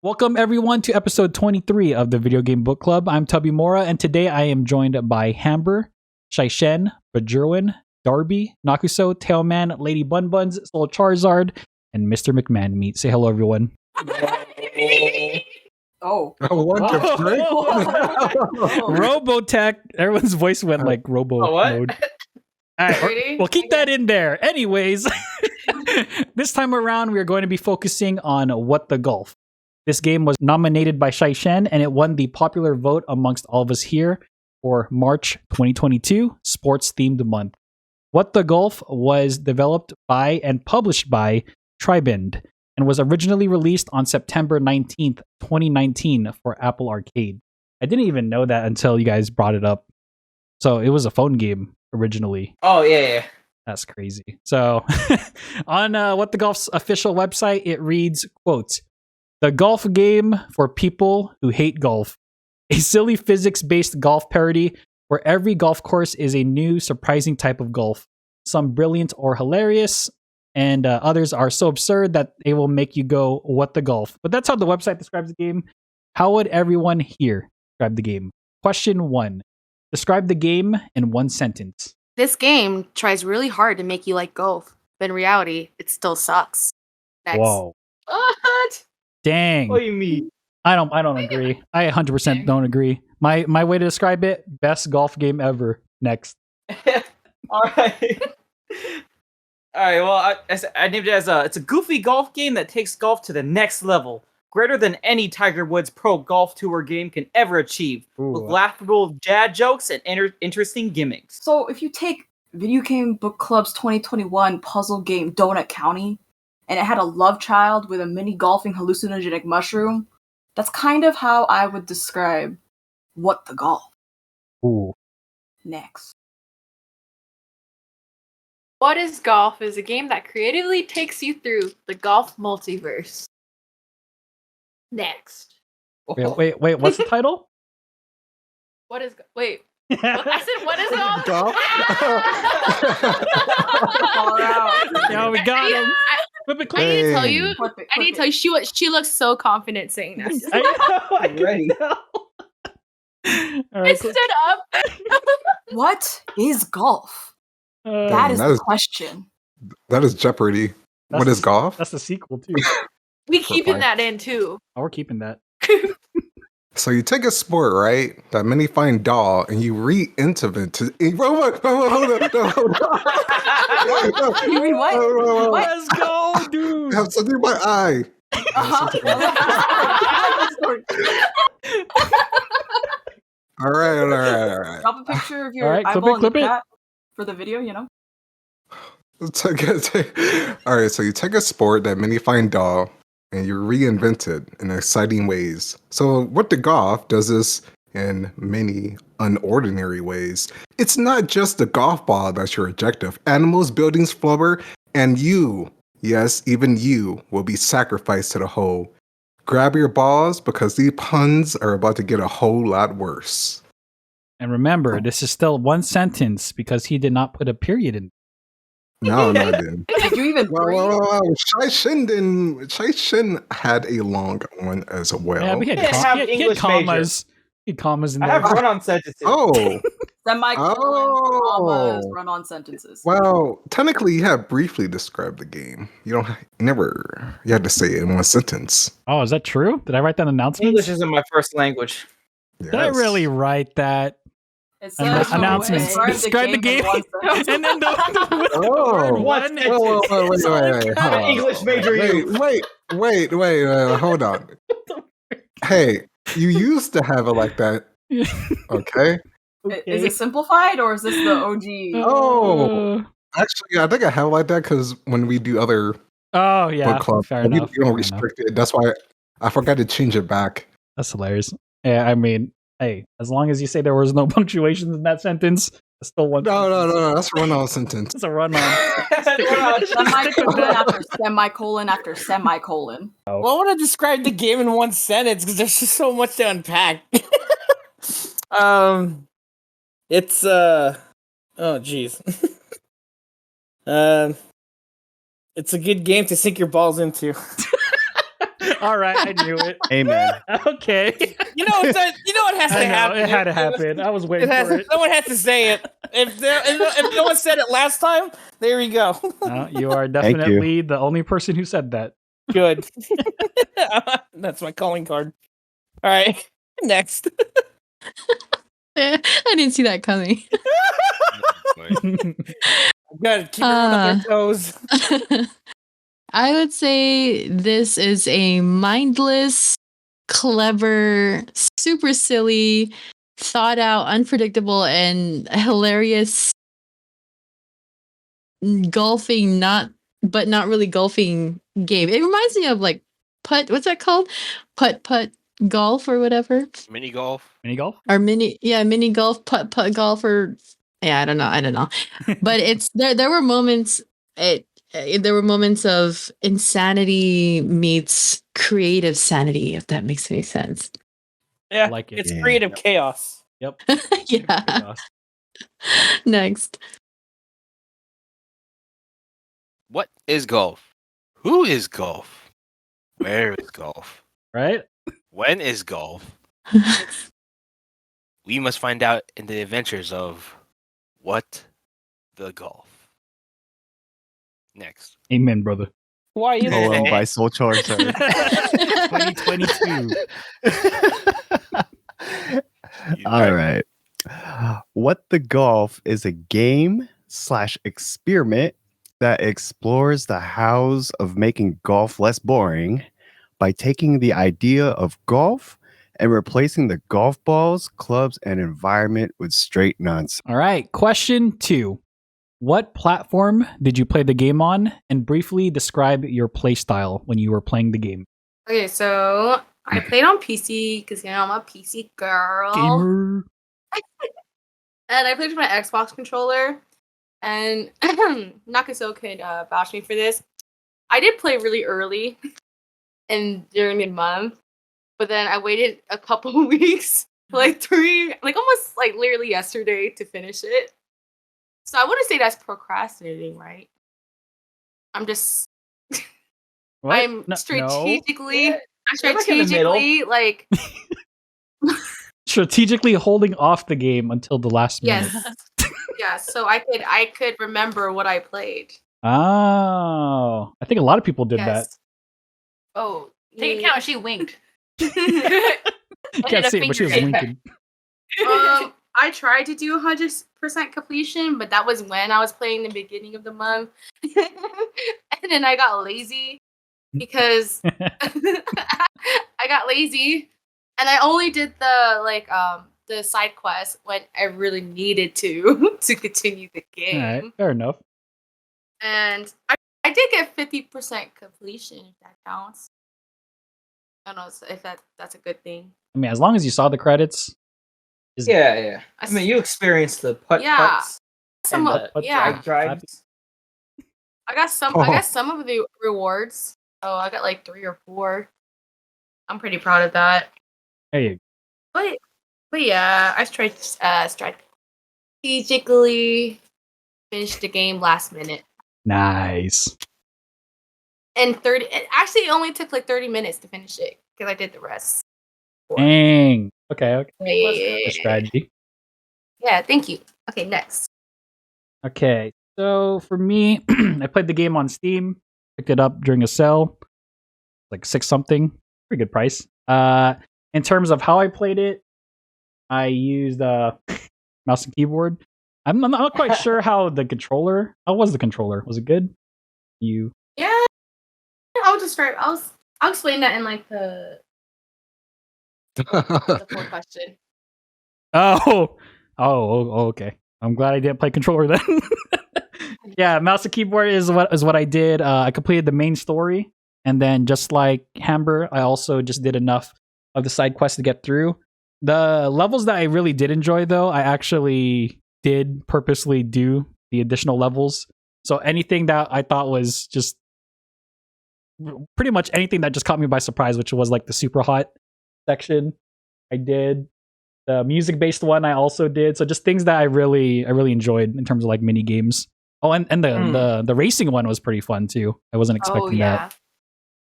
Welcome everyone to episode 23 of the Video Game Book Club. I'm Tubby Mora, and today I am joined by Hamber, Shaishen, Bajerwin, Darby, Nakuso, Tailman, Lady Bunbuns, Soul Charizard, and Mr. McMahon Meat. Say hello, everyone. Oh. Robotech. Everyone's voice went like Robo mode. All right, we'll keep that in there. Anyways, this time around, we are going to be focusing on What the Golf. This game was nominated by Shaishen, and it won the popular vote amongst all of us here for March 2022 sports-themed month. What the Golf was developed by and published by Tribend and was originally released on September 19th, 2019 for Apple Arcade. I didn't even know that until you guys brought it up. So it was a phone game originally. Oh, yeah. That's crazy. So on What the Golf's official website, it reads, quote, "The golf game for people who hate golf. A silly physics-based golf parody where every golf course is a new, surprising type of golf. Some brilliant or hilarious, and others are so absurd that they will make you go, what the golf?" But that's how the website describes the game. How would everyone here describe the game? Question 1. Describe the game in one sentence. This game tries really hard to make you like golf, but in reality, it still sucks. Next. Whoa. What? Dang. What do you mean? I don't agree. I 100% don't agree. My way to describe it, best golf game ever. Next. All right. All right. Well, I named it as it's a goofy golf game that takes golf to the next level, greater than any Tiger Woods Pro Golf Tour game can ever achieve, with laughable dad jokes and interesting gimmicks. So if you take Video Game Book Club's 2021 puzzle game Donut County, and it had a love child with a mini golfing hallucinogenic mushroom, that's kind of how I would describe What the Golf. Ooh. Next. What is Golf is a game that creatively takes you through the golf multiverse. Next. Wait, what's the title? What is... Wait. I said, what is Golf? Yeah, we got him. I need to tell you, she looks so confident saying this. I'm ready. All I stood up. What is golf? That is the question. That is Jeopardy. What is golf? That's the sequel, too. We keeping that in, too. Oh, we're keeping that. So you take a sport, right? That many find doll, and you re-invent it. Hold on. You mean what? Let's go, dude. I have something in my eye. All right. Drop a picture of your All right, eyeball in clip the it. chat for the video, you know? All right, so you take a sport that many find dull, and you reinvent it in exciting ways. So what the golf does is in many unordinary ways. It's not just the golf ball that's your objective. Animals, buildings, flubber, and you, yes, even you, will be sacrificed to the hole. Grab your balls because these puns are about to get a whole lot worse. And remember, this is still one sentence because he did not put a period in. No, I didn't. Did you even breathe? Well, Shaishin had a long one as well. Yeah, we had, have he had English commas. He had commas in I there. have run-on sentences. Oh, Semicolons, commas, run-on sentences. well, technically, you have briefly described the game. You had to say it in one sentence. Oh, is that true? Did I write that announcement? English isn't my first language. Yes. Did I really write that? It An- says announcements. Describe the game. And then the word one. Wait, hold I'm an on. English major. Wait, hold on. Hey, you used to have it like that, okay? Is it simplified or is this the OG? Oh. Actually, I think I have it like that because when we do other Oh, yeah. book clubs, Fair we enough. don't restrict it. That's why I forgot to change it back. That's hilarious. Yeah, I mean, hey, as long as you say there was no punctuations in that sentence, it's still one. No. That's a run-on sentence. It's a run-on. Semicolon after semicolon after semicolon. Well, I want to describe the game in one sentence because there's just so much to unpack. It's oh geez. It's a good game to sink your balls into. All right, I knew it. Amen. Okay. It has to happen. It had to happen. I was waiting for it. Someone has to say it. If no one said it last time, there you go. You are definitely the only person who said that. Good. That's my calling card. All right, next. I didn't see that coming. Good. Keep everyone on their toes. I would say this is a mindless, clever, super silly, thought out, unpredictable, and hilarious golfing, but not really golfing game. It reminds me of like putt. What's that called? Putt golf or whatever. Mini golf. Or mini golf, putt golf, or yeah, I don't know. But it's there were moments. There were moments of insanity meets creative sanity, if that makes any sense. Yeah, I like it. It's creative chaos. Yep. Yeah. Chaos. Next. What is golf? Who is golf? Where is golf? Right? When is golf? We must find out in the adventures of What the Golf. Next. Amen, brother. Why you Poem by Soul Charger. 2022. All right. What the Golf is a game/experiment that explores the hows of making golf less boring by taking the idea of golf and replacing the golf balls, clubs, and environment with straight nonsense. All right. Question 2. What platform did you play the game on? And briefly describe your play style when you were playing the game. Okay, so I played on PC because I'm a PC girl. Gamer. And I played with my Xbox controller. And Nakaso could vouch me for this. I did play really early and during the month, but then I waited a couple of weeks, almost literally yesterday to finish it. So I wouldn't say that's procrastinating, right? I'm just What? I'm strategically strategically holding off the game until the last minute. Yes. Yes, so I could remember what I played. Oh, I think a lot of people did that. Oh, take account. She winked. You can't see it, but she was winking. I tried to do 100% completion, but that was when I was playing the beginning of the month. And then I got lazy because I got lazy and I only did the side quest when I really needed to continue the game. All right, fair enough. And I did get 50% completion, if that counts. I don't know if that's a good thing. I mean, as long as you saw the credits. Yeah. I mean, you experienced the putts. Some and the yeah. drives. I got some of the rewards. Oh, I got like 3 or 4. I'm pretty proud of that. Hey. But yeah, I tried strategically finish the game last minute. Nice. And it only took like 30 minutes to finish it because I did the rest. Dang. Okay. Yeah. Strategy. Yeah, thank you. Okay, next. Okay, so for me, I played the game on Steam. Picked it up during a sale, like 6 something. Pretty good price. In terms of how I played it, I used mouse and keyboard. I'm not quite sure how the controller. How was the controller? Was it good? Yeah, I'll explain that in like the fourth question. Oh, okay. I'm glad I didn't play controller then. Yeah, mouse and keyboard is what I did. I completed the main story, and then just like Hamber, I also just did enough of the side quests to get through. The levels that I really did enjoy, though, I actually did purposely do the additional levels. So anything that I thought was just pretty much anything that just caught me by surprise, which was like the super hot section, I did. The music-based one I also did. So just things that I really enjoyed in terms of like mini games. Oh, and the racing one was pretty fun too. I wasn't expecting that.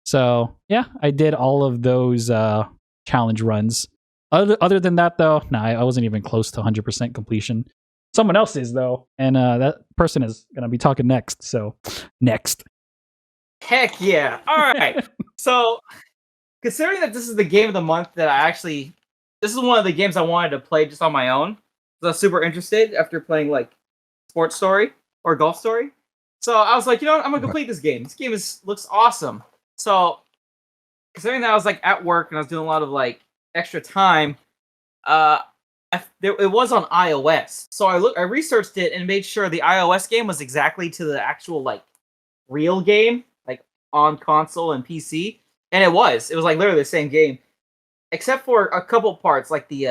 So yeah, I did all of those challenge runs. Other than that, though, no, I wasn't even close to 100% completion. Someone else is though, and that person is gonna be talking next. So next. Heck yeah! All right. So considering that this is the game of the month that this is one of the games I wanted to play just on my own. So I was super interested after playing like Sports Story or Golf Story. So I was like, you know what? I'm gonna complete this game. This game looks awesome. So considering that I was like at work and I was doing a lot of like extra time, it was on iOS. So I researched it and made sure the iOS game was exactly to the actual like real game, like on console and PC, and it was like literally the same game, except for a couple parts like the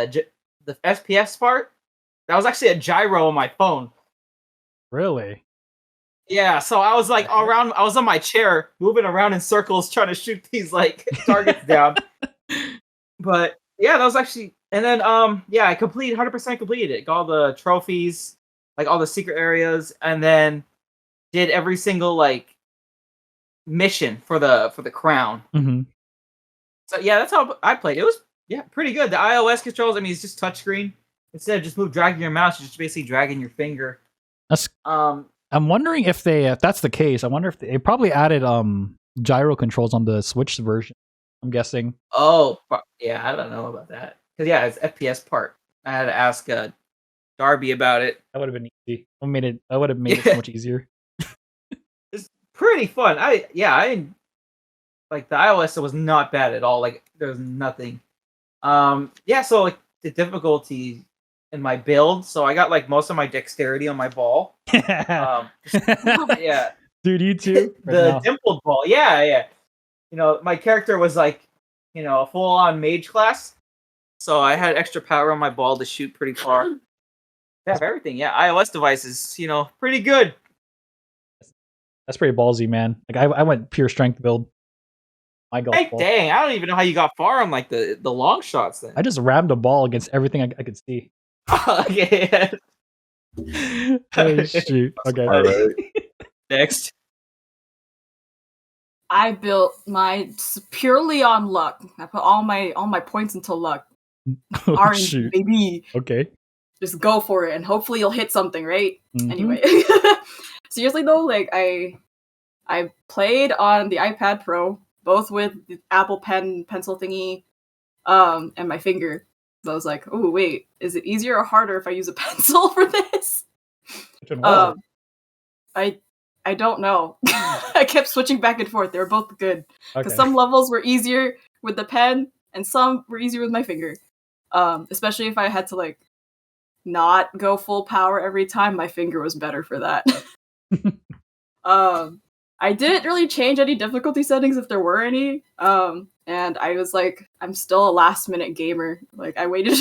FPS part. That was actually a gyro on my phone. Really? Yeah, so I was like around. I was on my chair, moving around in circles, trying to shoot these like targets down. But yeah, that was actually. And then yeah, I 100% completed it. Got all the trophies, like all the secret areas, and then did every single like mission for the crown. Mm-hmm. So yeah, that's how I played. It was pretty good. The iOS controls. I mean, it's just touchscreen. Instead of just dragging your mouse, you're just basically dragging your finger. That's I'm wondering if that's the case. I wonder if they probably added gyro controls on the Switch version. I'm guessing. Oh yeah, I don't know about that. Cause yeah, it's FPS part. I had to ask Darby about it. That would have been easy. I would have made it so much easier. It's pretty fun. I like the iOS. It was not bad at all. Like there was nothing. Yeah. So like the difficulty in my build. So I got like most of my dexterity on my ball. Yeah. Dude, you too? The dimpled ball. Yeah. You know, my character was like, you know, a full on mage class. So I had extra power on my ball to shoot pretty far. Yeah, everything. Yeah, iOS devices, you know, pretty good. That's pretty ballsy, man. Like I went pure strength build. My golf ball. Dang, I don't even know how you got far on like the long shots then. I just rammed a ball against everything I could see. Okay. Oh, shoot. Okay. All right. Next. I built my purely on luck. I put all my points into luck. Oh, Orange, shoot. baby. Okay. Just go for it, and hopefully you'll hit something, right? Mm-hmm. Anyway, seriously though, like I played on the iPad Pro, both with the Apple Pen pencil thingy, and my finger. So I was like, oh wait, is it easier or harder if I use a pencil for this? I don't know. I kept switching back and forth. They were both good. Because some levels were easier with the pen, and some were easier with my finger. Especially if I had to, like, not go full power every time, my finger was better for that. I didn't really change any difficulty settings if there were any. And I was like, I'm still a last-minute gamer. Like, I waited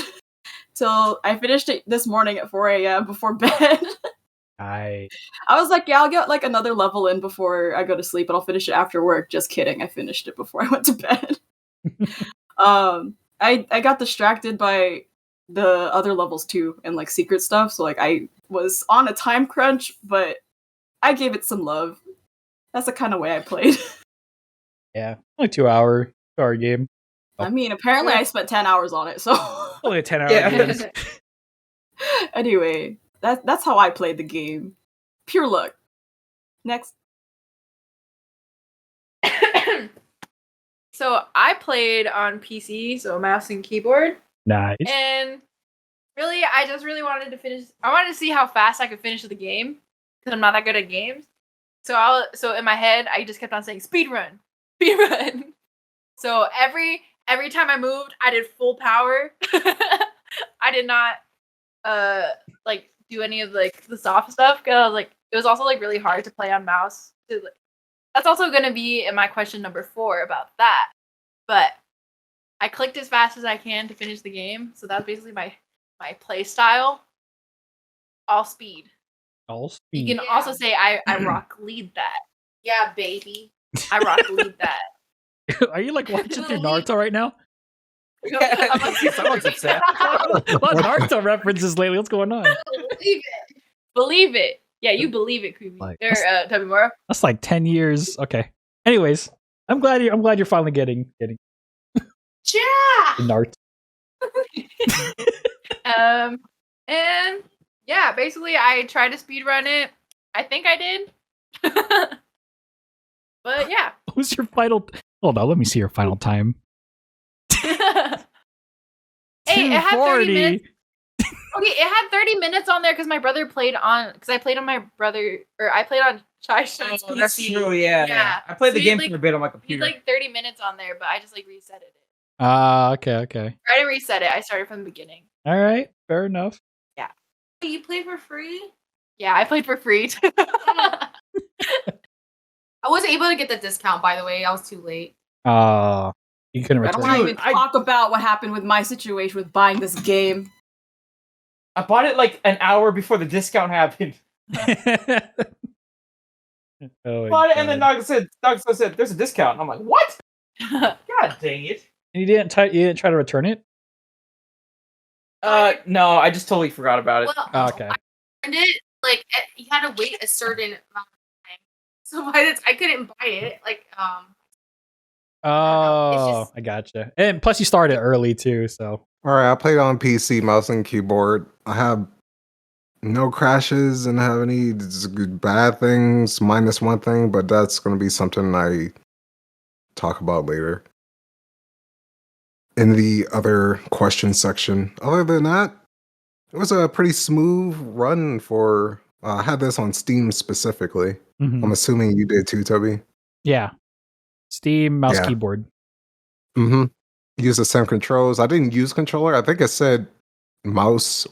till I finished it this morning at 4 a.m. before bed. I was like, yeah, I'll get like another level in before I go to sleep, and I'll finish it after work. Just kidding. I finished it before I went to bed. I got distracted by the other levels too, and like secret stuff. So like I was on a time crunch, but I gave it some love. That's the kind of way I played. Yeah, only 2 hour game. I mean, apparently I spent 10 hours on it, so only a 10-hour game. Anyway. That's how I played the game. Pure luck. Next. So I played on PC, so mouse and keyboard. Nice. And really, I just really wanted to finish. I wanted to see how fast I could finish the game because I'm not that good at games. So in my head, I just kept on saying speed run. So every time I moved, I did full power. I did not like do any of like the soft stuff because like it was also like really hard to play on mouse. That's also going to be in my question number 4 about that. But I clicked as fast as I can to finish the game, so that's basically my play style. All speed. You can also say I rock lead that. Yeah, baby. I rock lead that. Are you like watching through Naruto right now? Someone's upset. A lot of Naruto references lately. What's going on? Believe it. Yeah, you believe it, Kubi. Like, Tabimura. That's like 10 years. Okay. Anyways, I'm glad you're finally getting Yeah. the Nart. And yeah, basically I tried to speedrun it. I think I did. But yeah. What was your final? Hold on, let me see your final time. Hey, it had 30 240. minutes. Okay, it had 30 minutes on there because my brother played on. Because I played on my brother, or I played on Chai Shun's PC. That's true. Yeah. I played the game for a bit on my computer. He's like 30 minutes on there, but I just like reset it. Okay. Or I didn't reset it. I started from the beginning. All right, fair enough. Yeah. You played for free? Yeah, I played for free. I wasn't able to get the discount, by the way. I was too late. You couldn't I return. don't want to even talk about what happened with my situation with buying this game. I bought it like an hour before the discount happened. Bought it, and then Dog said, "There's a discount." And I'm like, "What? God dang it!" And you didn't try to return it? No, I just totally forgot about it. Well, Okay. I returned it, like, you had to wait a certain amount of time. So I couldn't buy it. Like, Oh, I gotcha. And plus, you started early too, so. All right, I played on PC, mouse and keyboard. I have no crashes and have any bad things, minus one thing, but that's going to be something I talk about later in the other question section. Other than that, it was a pretty smooth run for. I had this on Steam specifically. I'm assuming you did too, Toby. Yeah, Steam mouse keyboard. Use the same controls. I didn't use controller. I think it said mouse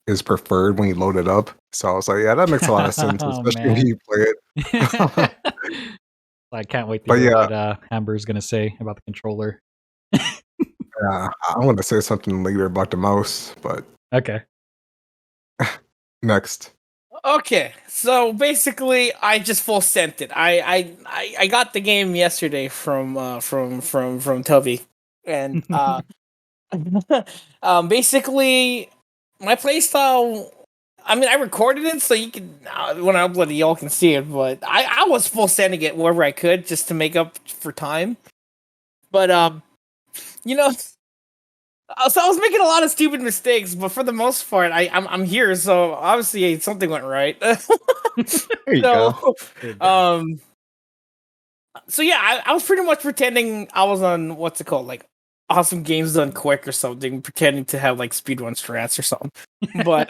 is preferred when you load it up. So I was like, yeah, that makes a lot of sense, especially when you play it. I can't wait to hear what Amber's gonna say about the controller. I want to say something later about the mouse, but okay. Next. Okay, so basically, I just full sent it. I got the game yesterday from Toby, and basically, my playstyle. I mean, I recorded it so you can when I upload it, y'all can see it. But I was full sending it wherever I could just to make up for time. But you know. So I was making a lot of stupid mistakes, but for the most part, I'm here, so obviously something went right. There you go. So yeah, I was pretty much pretending I was on what's it called, like Awesome Games Done Quick or something, pretending to have like speedrun strats or something. But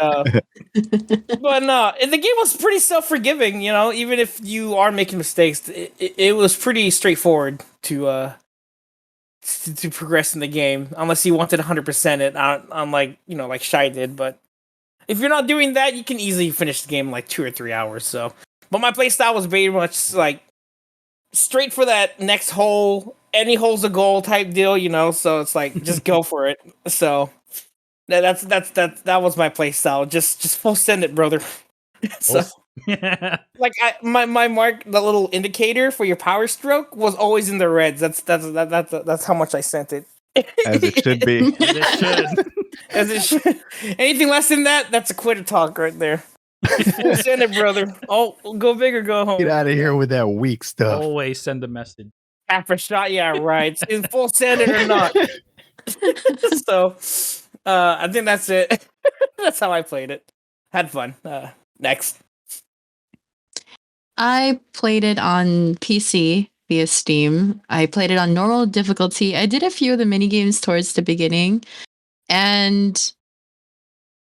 but no, and the game was pretty self-forgiving. You know, even if you are making mistakes, it was pretty straightforward to progress in the game, unless you wanted 100% it, unlike, you know, like Shy did. But if you're not doing that, you can easily finish the game in like 2 or 3 hours. So, but my playstyle was very much like straight for that next hole. Any hole's a goal type deal, you know. So it's like just go for it. So that was my playstyle. Just full send it, brother. So. Like my mark, the little indicator for your power stroke was always in the reds. That's how much I sent it. As it should be. As it should. Anything less than that, that's a quitter talk right there. Full send it, brother. Oh, go big or go home. Get out of here with that weak stuff. Always send a message. Half a shot, yeah, right. In full send it or not. So, I think that's it. That's how I played it. Had fun. Next. I played it on PC via Steam. I played it on normal difficulty. I did a few of the mini games towards the beginning, and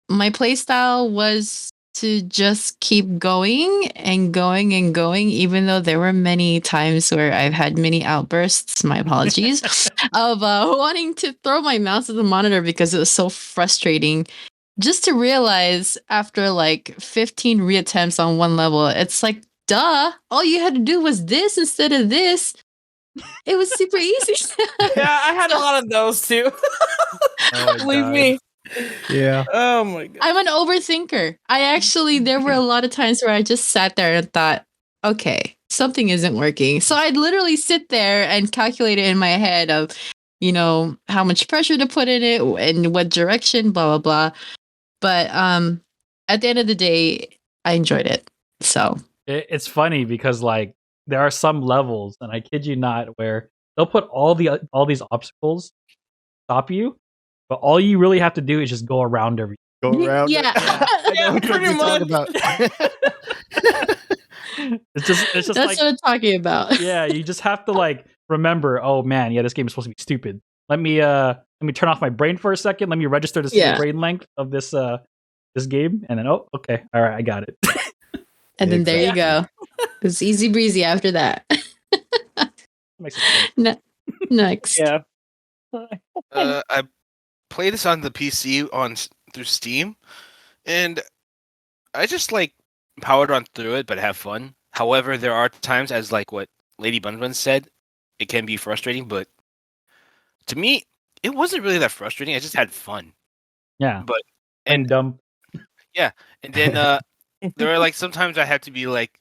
my playstyle was to just keep going and going and going, even though there were many times where I've had mini outbursts, my apologies, of wanting to throw my mouse at the monitor because it was so frustrating. Just to realize after like 15 reattempts on one level, it's like, duh, all you had to do was this instead of this. It was super easy. Yeah, I had a lot of those too. Believe me. Yeah. Oh my god. I'm an overthinker. There were a lot of times where I just sat there and thought, okay, something isn't working. So I'd literally sit there and calculate it in my head of, you know, how much pressure to put in it and what direction, blah, blah, blah. But at the end of the day, I enjoyed it. So It's funny because like there are some levels, and I kid you not, where they'll put all these obstacles stop you, but all you really have to do is just go around everything. Go around. Yeah. I know what pretty you're talking much. about. It's just That's like, what I'm talking about. yeah, you just have to like remember, oh man, yeah, this game is supposed to be stupid. Let me turn off my brain for a second. Let me register the brain length of this game, and then okay, all right, I got it. And then there you go. It's easy breezy after that. Next. Yeah. I play this on the PC through Steam, and I just like powered on through it, but have fun. However, there are times, as like what Lady Bunbun said, it can be frustrating. But to me, it wasn't really that frustrating. I just had fun. Yeah, but and dumb. Yeah, and then there are like sometimes I have to be like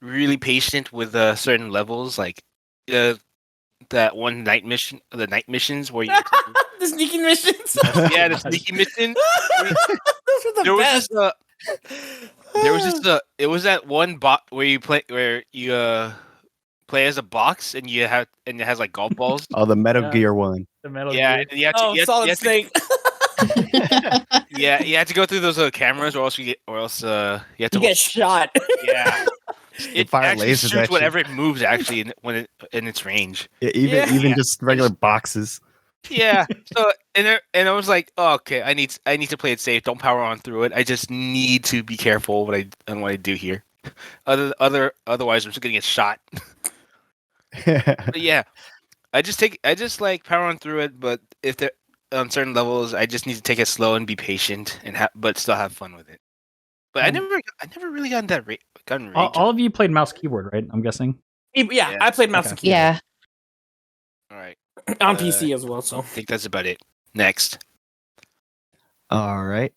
really patient with certain levels, like that one night mission, the night missions where you the sneaking missions. Yeah, the sneaky mission. Those were the best. It was that one bot where you play as a box and it has like golf balls. Oh, the Metal Gear one. The Metal Gear. And you have to, Solid Snake. You have to go through those cameras, or else you have to get shot. Yeah. It fire actually lasers shoots at you. whatever it moves actually in its range. Yeah, even just regular boxes. Yeah. So and I was like, oh, okay, I need to play it safe. Don't power on through it. I just need to be careful what I do here. Otherwise I'm just gonna get shot. But yeah, I just like power on through it. But if they're on certain levels, I just need to take it slow and be patient but still have fun with it. But I never really gotten rage. All of you played mouse keyboard, right? I'm guessing. Yeah, I played mouse and keyboard. Yeah. All right. On PC as well, so I think that's about it. Next. All right.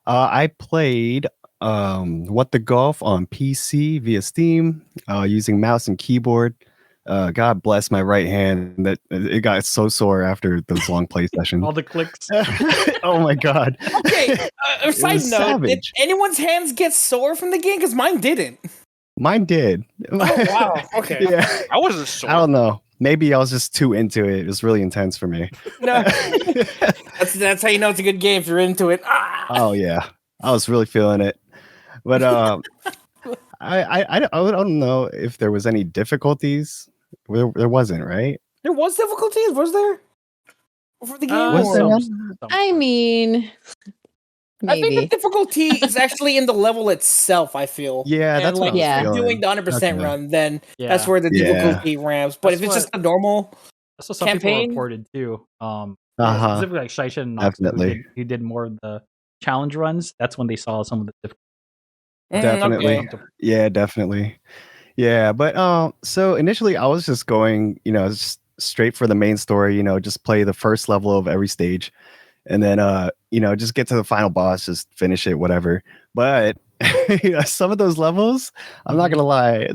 I played What the Golf on PC via Steam using mouse and keyboard. God bless my right hand that it got so sore after those long play sessions. All the clicks. Oh my God. Okay. Side note: savage. did anyone's hands get sore from the game? Because mine didn't. Mine did. Oh wow. Okay. Yeah. I wasn't sore. I don't know. Maybe I was just too into it. It was really intense for me. No. That's how you know it's a good game if you're into it. Oh yeah, I was really feeling it. But I don't know if there was any difficulties. There wasn't, right? There was difficulties, was there? For the game? Was there none? I mean, maybe. I think the difficulty is actually in the level itself, I feel. Yeah, And that's what like I if was you're doing feeling. the 100% Okay. run, then Yeah. that's where the Yeah. difficulty ramps. But That's if it's what- just a normal That's what some people campaign? reported too. Uh-huh. Specifically like Shaisha and Nox, Definitely. who did more of the challenge runs. That's when they saw some of the difficulties. Definitely. okay. Yeah, definitely. Yeah, but so initially I was just going, just straight for the main story, just play the first level of every stage and then just get to the final boss, just finish it, whatever. But some of those levels, I'm not gonna lie,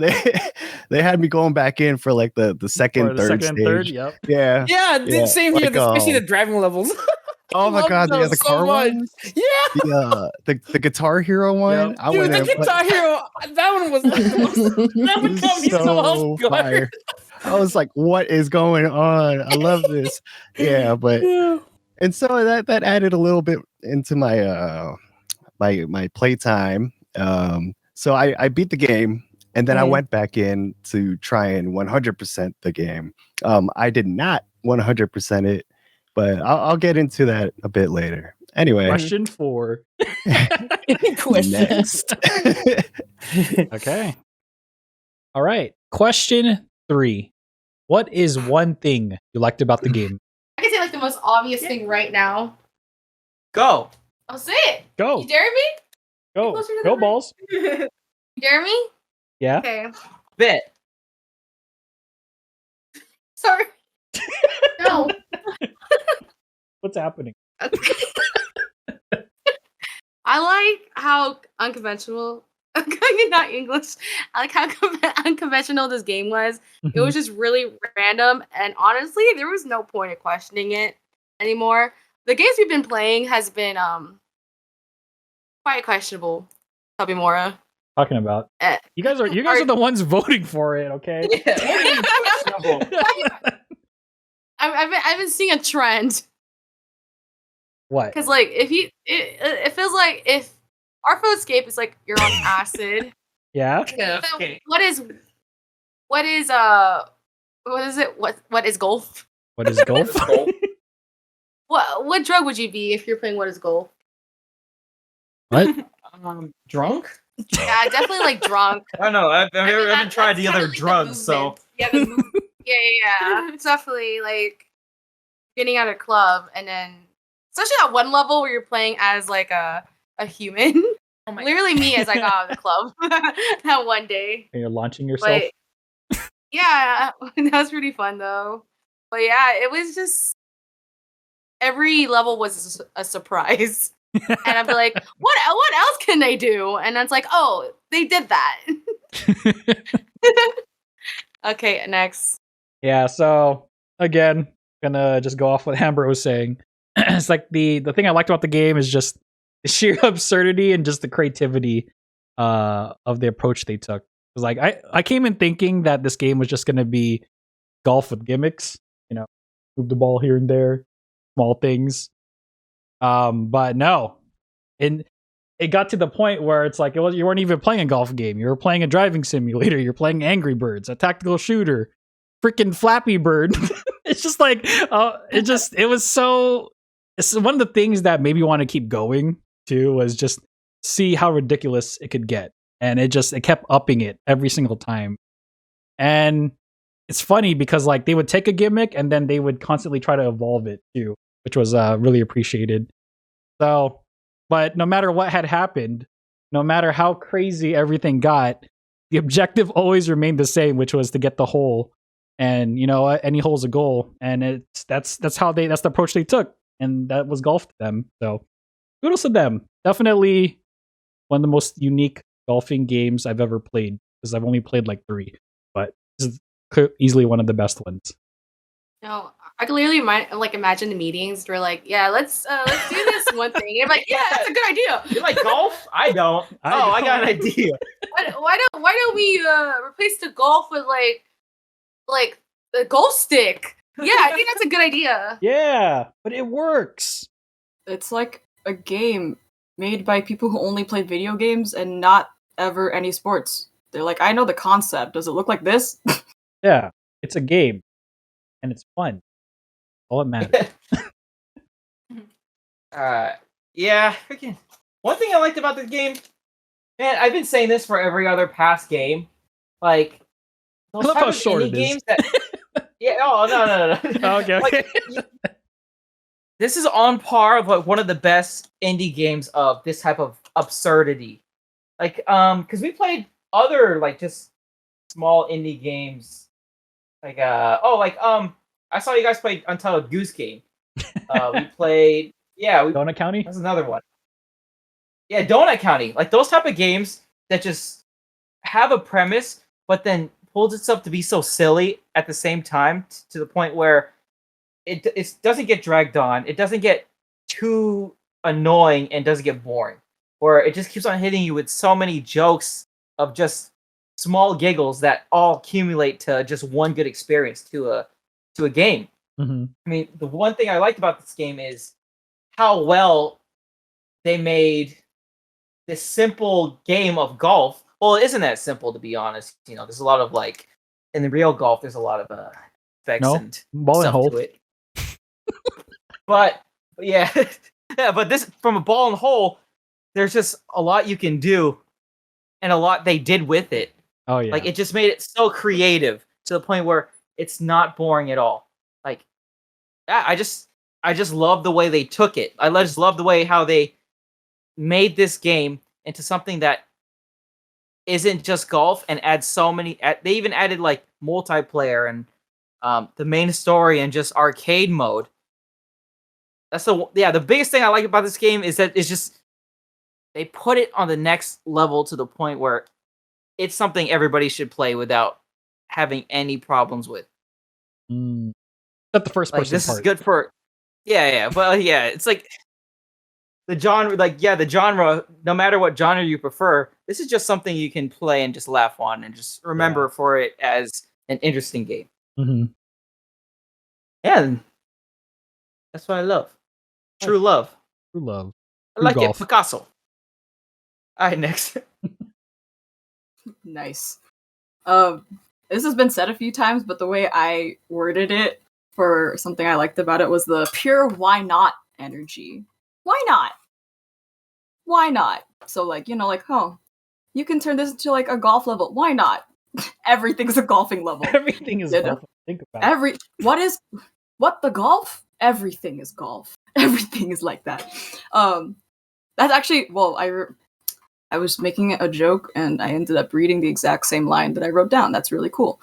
they had me going back in for like the second, Or the third second stage. and third, yep. Yeah. Yeah, Yeah, same here, like, especially the driving levels. Oh my love God, yeah, those the so car much. ones, Yeah, the Guitar Hero one. Yep. I dude, went the there and Guitar Hero, that one was that one It got was me so so off guard. fire. I was like, what is going on? I love this. Yeah, but Yeah. and so that added a little bit into my my playtime. So I beat the game and then I went back in to try and 100% the game. I did not 100% it, but I'll get into that a bit later. Anyway, Question 4. next. Okay. All right. Question 3. What is one thing you liked about the game? I can say like the most obvious thing right now. Go. I'll say it. Go. You dare me? Go. closer to the Go mic. balls. You dare me? Yeah. Okay. Bit. Sorry. No. What's happening? I like how unconventional. Not English. I like how unconventional this game was. It was just really random, and honestly, there was no point of questioning it anymore. The games we've been playing has been quite questionable. Mora. Talking about. You guys are the ones voting for it, okay? I've been seeing a trend. What? Because like it feels like if Artful Escape is like you're on acid. Yeah. Okay. What is it? What is golf? What is golf? What drug would you be if you're playing What is Golf? What? Drunk? Yeah, definitely like drunk. I don't know. I haven't tried the other drugs, so. Yeah, yeah. It's definitely like getting out of club, and then especially at one level where you're playing as like a human. Oh my Literally God. Me as I got out of the club that one day. And you're launching yourself. But, yeah, that was pretty fun though. But yeah, it was just every level was a surprise. And I'd be like, what else can they do? And it's like, oh, they did that. Okay, next. Yeah, so again, gonna just go off what Amber was saying. It's like the thing I liked about the game is just the sheer absurdity and just the creativity of the approach they took. It was like I came in thinking that this game was just gonna be golf with gimmicks, move the ball here and there, small things. But no. And it got to the point where it's like you weren't even playing a golf game. You were playing a driving simulator. You're playing Angry Birds, a tactical shooter, freaking Flappy Bird. It's just like it was so. It's one of the things that made me want to keep going too. Was just see how ridiculous it could get, and it kept upping it every single time. And it's funny because like they would take a gimmick and then they would constantly try to evolve it too, which was really appreciated. So. But no matter what had happened, no matter how crazy everything got, the objective always remained the same, which was to get the hole. And any hole's a goal. And that's the approach they took, and that was golf to them. So kudos to them. Definitely one of the most unique golfing games I've ever played, because I've only played like 3, but this is easily one of the best ones. No, I can literally imagine the meetings where like, yeah, let's do this one thing. And I'm like, yeah, that's a good idea. You like golf? I don't. I got an idea. Why don't we replace the golf with like the golf stick? Yeah, I think that's a good idea. Yeah, but it works. It's like a game made by people who only played video games and not ever any sports. They're like, I know the concept. Does it look like this? Yeah, it's a game. And it's fun. All it matters. Yeah. Freaking. One thing I liked about the game, man, I've been saying this for every other past game. Like, those type of indie games that. Yeah. Oh no. Okay. Like, this is on par with like one of the best indie games of this type of absurdity. Like, because we played other like just small indie games. Like I saw you guys play Untitled Goose Game. We played Donut County? That's another one. Yeah, Donut County. Like those type of games that just have a premise, but then pulls itself to be so silly at the same time to the point where it doesn't get dragged on. It doesn't get too annoying and doesn't get boring. Where it just keeps on hitting you with so many jokes of just small giggles that all accumulate to just one good experience to a game. Mm-hmm. I mean, the one thing I liked about this game is how well they made this simple game of golf. Well, it isn't that simple, to be honest. There's a lot of like in the real golf. There's a lot of effects and ball and stuff hole to it. But yeah, but this from a ball and hole, there's just a lot you can do, and a lot they did with it. Oh yeah, like it just made it so creative to the point where it's not boring at all. Like, I just love the way they took it. I just love the way how they made this game into something that isn't just golf and add so many. They even added like multiplayer and the main story and just arcade mode. That's the biggest thing I like about this game is that it's just they put it on the next level to the point where it's something everybody should play without having any problems with. Not the first person. This part. is good for. Yeah, but it's like the genre, the genre, no matter what genre you prefer, this is just something you can play and just laugh on and just remember for it as an interesting game. Mm-hmm. And that's what I love. True love. True love. I like it, Picasso. All right, next. Nice. This has been said a few times, but the way I worded it for something I liked about it was the pure why not energy. Why not? Why not? So like, you can turn this into like a golf level. Why not? Everything's a golfing level. Everything is golf. Think about it. What the golf? Everything is golf. Everything is like that. That's actually, I was making a joke and I ended up reading the exact same line that I wrote down. That's really cool.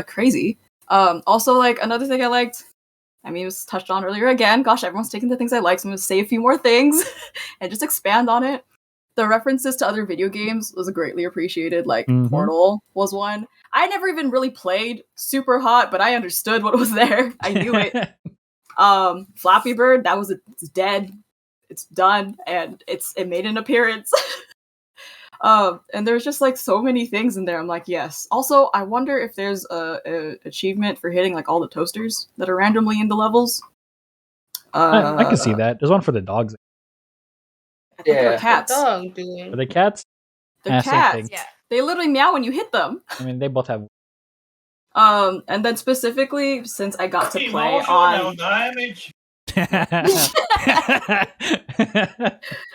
Crazy. Also, like, another thing I liked, it was touched on earlier again. Gosh, everyone's taking the things I like, so I'm going to say a few more things and just expand on it. The references to other video games was greatly appreciated. Like, Portal was one. I never even really played Super Hot, but I understood what was there. I knew it. Flappy Bird, it's dead. It's done, and it made an appearance. And there's just like so many things in there. I'm like, yes. Also, I wonder if there's a achievement for hitting like all the toasters that are randomly in the levels. I can see that. There's one for the dogs. Yeah, cats. Dog doing. Are they cats? The cats. Yeah. They literally meow when you hit them. They both have. And then specifically, since I got to play on.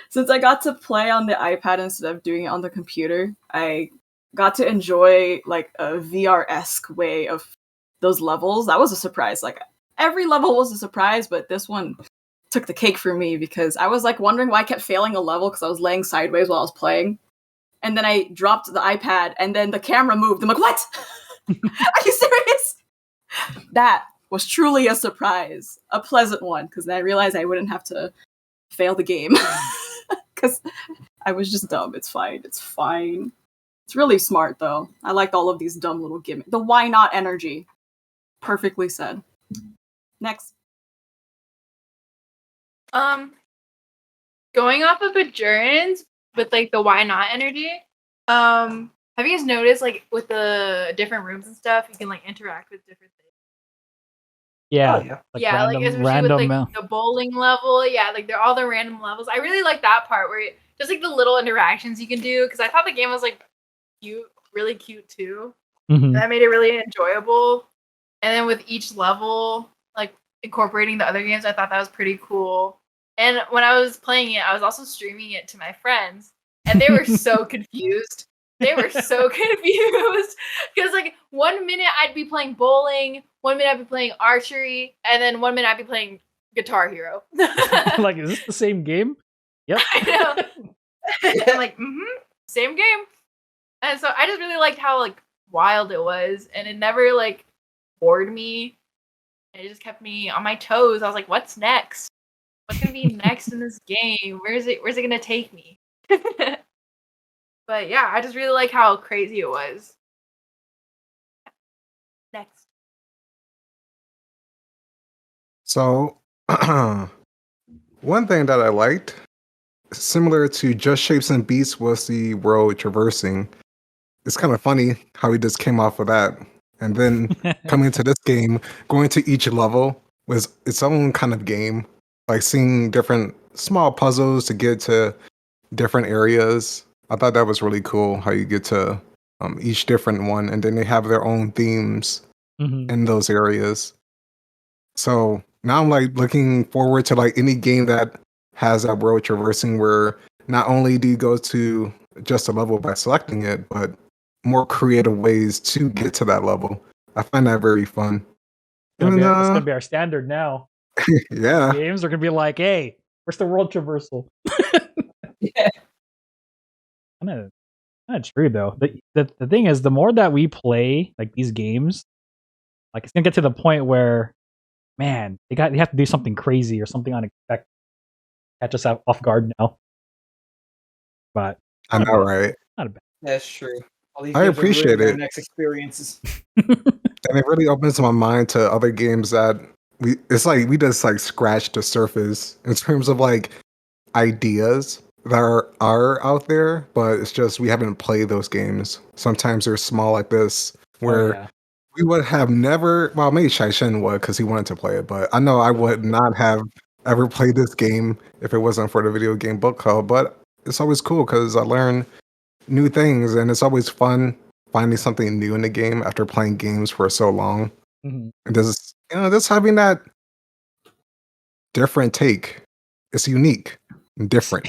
Since I got to play on the iPad instead of doing it on the computer, I got to enjoy like a VR-esque way of those levels. That was a surprise. Like every level was a surprise, but this one took the cake for me because I was like wondering why I kept failing a level because I was laying sideways while I was playing. And then I dropped the iPad and then the camera moved. I'm like, what? Are you serious? That was truly a surprise. A pleasant one, because then I realized I wouldn't have to fail the game. Because I was just dumb. It's fine. It's fine. It's really smart, though. I liked all of these dumb little gimmicks. The why not energy. Perfectly said. Next. Going off of Bajorans with like the why not energy. Have you guys noticed like with the different rooms and stuff, you can like interact with different things? Yeah. Like especially with like the bowling level. Yeah, like they're all the random levels. I really like that part where just like the little interactions you can do because I thought the game was like cute, really cute too. Mm-hmm. That made it really enjoyable. And then with each level, like incorporating the other games, I thought that was pretty cool. And when I was playing it, I was also streaming it to my friends, and they were so confused. They were so confused because like 1 minute I'd be playing bowling, 1 minute I'd be playing archery, and then 1 minute I'd be playing Guitar Hero. Like, is this the same game? Yep. I know. I'm like, same game. And so I just really liked how like wild it was, and it never like bored me. It just kept me on my toes. I was like, what's next? What's gonna be next in this game? Where's it gonna take me? But yeah, I just really like how crazy it was. Next. So, one thing that I liked, similar to Just Shapes and Beats, was the world traversing. It's kind of funny how we just came off of that. And then coming to this game, going to each level was its own kind of game. Like seeing different small puzzles to get to different areas. I thought that was really cool how you get to each different one, and then they have their own themes in those areas. So now I'm like looking forward to like any game that has that world traversing where not only do you go to just a level by selecting it, but more creative ways to get to that level. I find that very fun. It's gonna be our standard now. Yeah. Games are gonna be like, hey, where's the world traversal? Yeah. Kind of true though. The thing is, the more that we play like these games, like it's gonna get to the point where, man, they have to do something crazy or something unexpected, catch us off guard now. But I know, right? Not bad. That's true. I appreciate it. Next experiences. And it really opens my mind to other games that we just like scratched the surface in terms of like ideas that are out there, but it's just we haven't played those games. Sometimes they're small like this, where we would have never. Well, maybe Shaishin would because he wanted to play it, but I know I would not have ever played this game if it wasn't for the video game book club. But it's always cool because I learn new things, and it's always fun finding something new in the game after playing games for so long. And just having that different take. It's unique and different.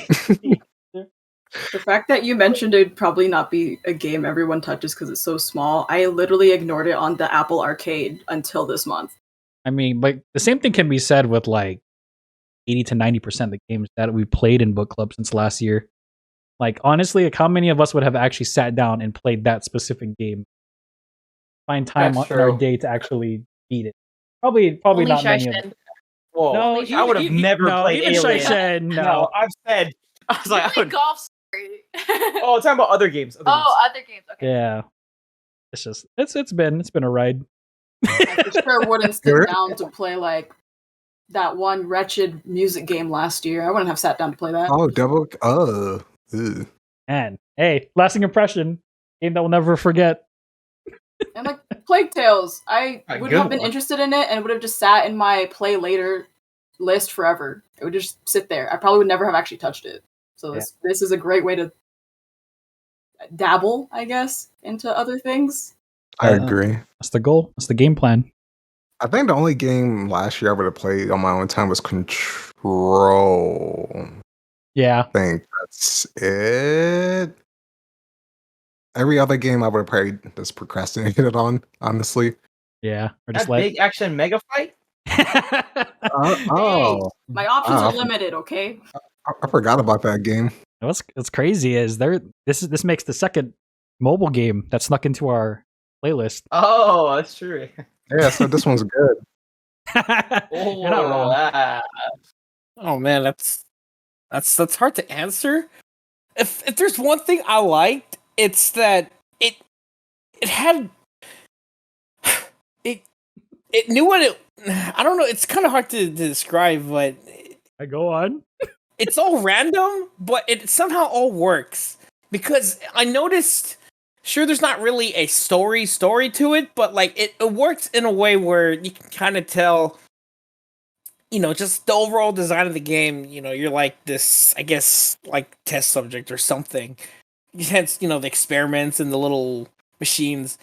The fact that you mentioned it'd probably not be a game everyone touches because it's so small, I literally ignored it on the Apple Arcade until this month. I mean, but the same thing can be said with like 80 to 90% of the games that we played in book club since last year. Like, honestly, like, how many of us would have actually sat down and played that specific game? Find time in our day to actually beat it. Probably Only not many of Shaishin. us. Whoa, No, I would have never played even Alien. Shaishin, no. I've said. I was like, I would. Golf Story. Oh, talking about other games. Other games. Okay. Yeah, it's just it's been a ride. I for sure wouldn't sit down to play like that one wretched music game last year. I wouldn't have sat down to play that. Oh, Devil. Ew. And hey, lasting impression, game that we'll never forget. And like Plague Tales, I A would good have been one. interested in it and would have just sat in my play later list forever. It would just sit there. I probably would never have actually touched it. So this is a great way to dabble, I guess, into other things. I agree. That's the goal. That's the game plan. I think the only game last year I would have played on my own time was Control. Yeah. I think that's it. Every other game I would have probably just procrastinated on, honestly. Yeah. Or That just like big action mega fight. My options are limited, okay? I forgot about that game. What's crazy is this makes the second mobile game that snuck into our playlist. Oh, that's true. Yeah, so this one's good. You're not wrong. Oh man, that's hard to answer. If there's one thing I liked, it's that it had it knew what it. I don't know. It's kind of hard to describe, but I go on. It's all random, but it somehow all works because I noticed. Sure, there's not really a story to it, but like it works in a way where you can kind of tell. You know, just the overall design of the game. You know, you're like this, I guess, like test subject or something. Hence, you know, the experiments and the little machines.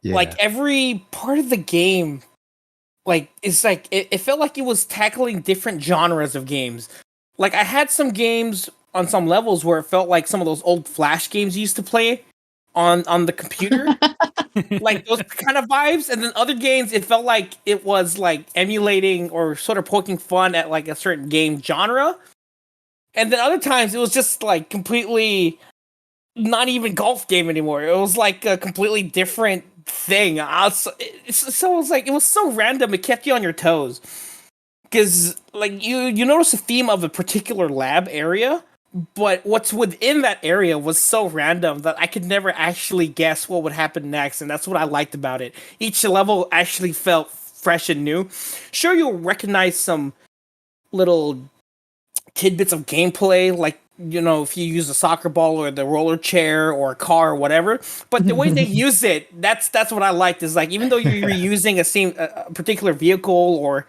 Yeah. Like every part of the game, like it's like it felt like it was tackling different genres of games. Like I had some games on some levels where it felt like some of those old Flash games you used to play on the computer. Like those kind of vibes, and then other games it felt like it was like emulating or sort of poking fun at like a certain game genre, and then other times it was just like completely not even golf game anymore. It was like a completely different thing. So it was like it was so random. It kept you on your toes because like you notice a theme of a particular lab area. But what's within that area was so random that I could never actually guess what would happen next, and that's what I liked about it. Each level actually felt fresh and new. Sure, you'll recognize some little tidbits of gameplay, like, you know, if you use a soccer ball or the roller chair or a car or whatever. But the way they use it, that's what I liked. Is like even though you're using a particular vehicle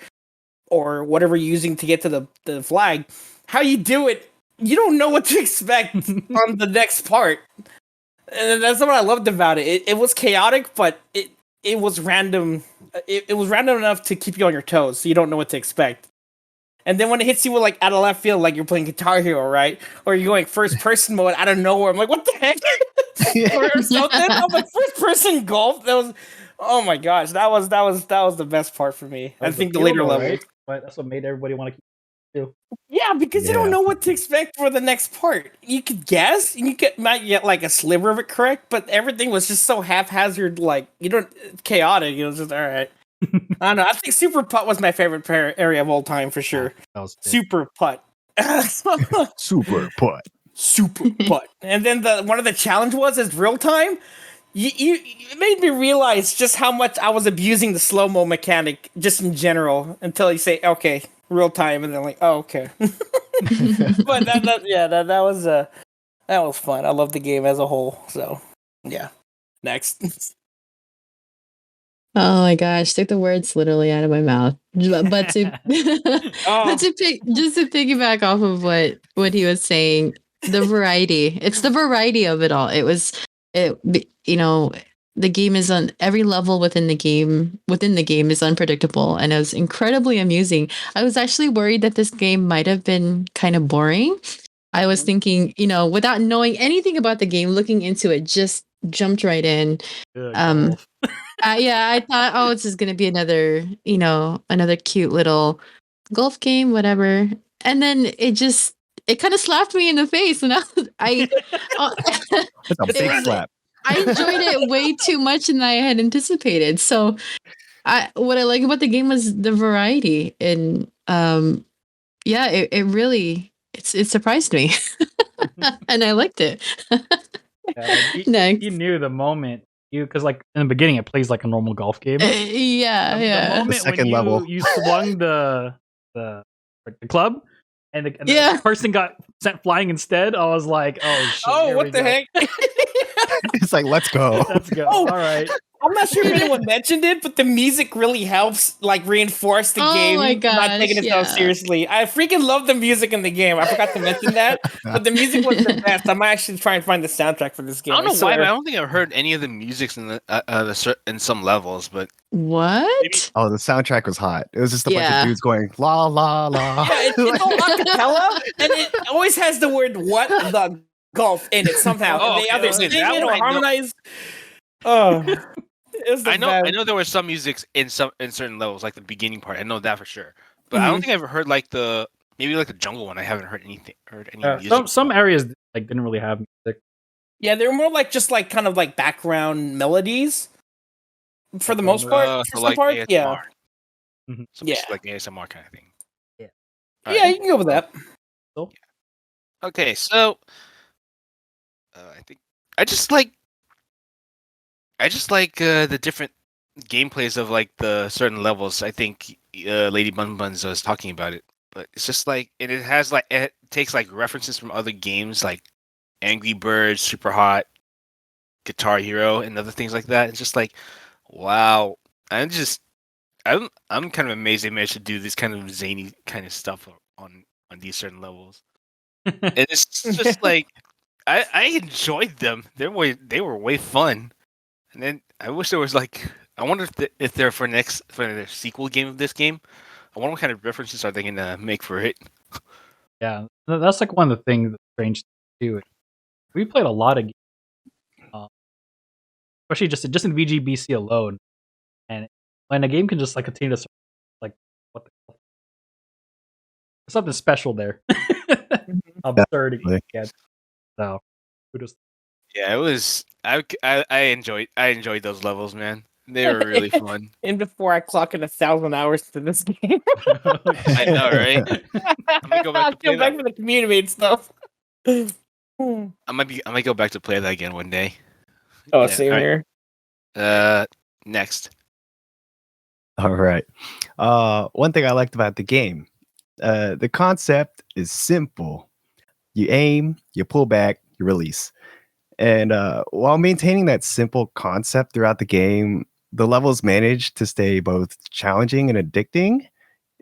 or whatever you're using to get to the flag, how you do it. You don't know what to expect on the next part. And that's what I loved about it. It was chaotic, but it was random. It was random enough to keep you on your toes, so you don't know what to expect. And then when it hits you with like out of left field, like you're playing Guitar Hero, right? Or you're going first person mode out of nowhere. I'm like, what the heck? or something. I'm like, first person golf. That was, oh my gosh, that was the best part for me. I think the later levels. Right? But that's what made everybody want to keep. Yeah, because you don't know what to expect for the next part. You could guess, and might get like a sliver of it correct, but everything was just so haphazard, like chaotic. It was just all right. I don't know. I think Super Putt was my favorite area of all time for sure. Super Putt. Super Putt. Super Putt. And then one of the challenge was is real time. It made me realize just how much I was abusing the slow-mo mechanic just in general until you say, okay, real time, and then like, oh, okay. But that was fun. I love the game as a whole. So yeah. Next. Oh my gosh, took the words literally out of my mouth. But to just to piggyback off of what he was saying, the variety. It's the variety of it all. The game is on every level within the game is unpredictable, and it was incredibly amusing. I was actually worried that this game might have been kind of boring. I was thinking, without knowing anything about the game, looking into it, just jumped right in. I thought, oh, it's just gonna be another cute little golf game, whatever. And then it kind of slapped me in the face, and That's a big slap. I enjoyed it way too much than I had anticipated. So, what I like about the game was the variety, and it really it surprised me, and I liked it. You knew the moment. Because like in the beginning, it plays like a normal golf game. The moment the second when level. you swung the club, and the person got sent flying instead. I was like, oh shit! Oh, what the heck? It's like, let's go. Let's go. Oh. All right. I'm not sure if anyone mentioned it, but the music really helps like reinforce the game. My gosh, not taking itself seriously. I freaking love the music in the game. I forgot to mention that, but the music was the best. I might actually try and find the soundtrack for this game. I don't know why, but I don't think I've heard any of the music in in some levels. But what? Oh, the soundtrack was hot. It was just a bunch of dudes going la la la. Yeah, it's all acapella, and it always has the word "what the golf" in it somehow. Oh, and they either sing it or I know. harmonize. Oh. I know there was some music in certain levels, like the beginning part. I know that for sure, but I don't think I've ever heard like the jungle one. I haven't heard any music. Some areas like didn't really have music. Yeah, they were more like just like kind of like background melodies for the most part. For like some part, ASMR. yeah, Just like ASMR kind of thing. Yeah, yeah, you can go with that. So? Okay, so I think I just like the different gameplays of like the certain levels. I think Lady Bun Buns was talking about it, but it's just like it takes like references from other games like Angry Birds, Super Hot, Guitar Hero, and other things like that. It's just like, wow, I'm kind of amazed they managed to do this kind of zany kind of stuff on these certain levels. And it's just like I enjoyed them. They were way fun. And then I wish there was like, I wonder if they're for the sequel game of this game. I wonder what kind of references are they gonna make for it. Yeah, that's like one of the things that's strange too. We played a lot of games, especially just in VGBC alone, and when a game can just like continue to like what the hell? There's something special there. Absurd. So, kudos. Yeah, it was. I enjoyed those levels, man. They were really fun. And before I clock in 1,000 hours to this game, I know, right? I'm gonna go back to play for the community and stuff. I might go back to play that again one day. Oh, yeah, same here. Next. All right. One thing I liked about the game, the concept is simple. You aim, you pull back, you release. And while maintaining that simple concept throughout the game, the levels manage to stay both challenging and addicting.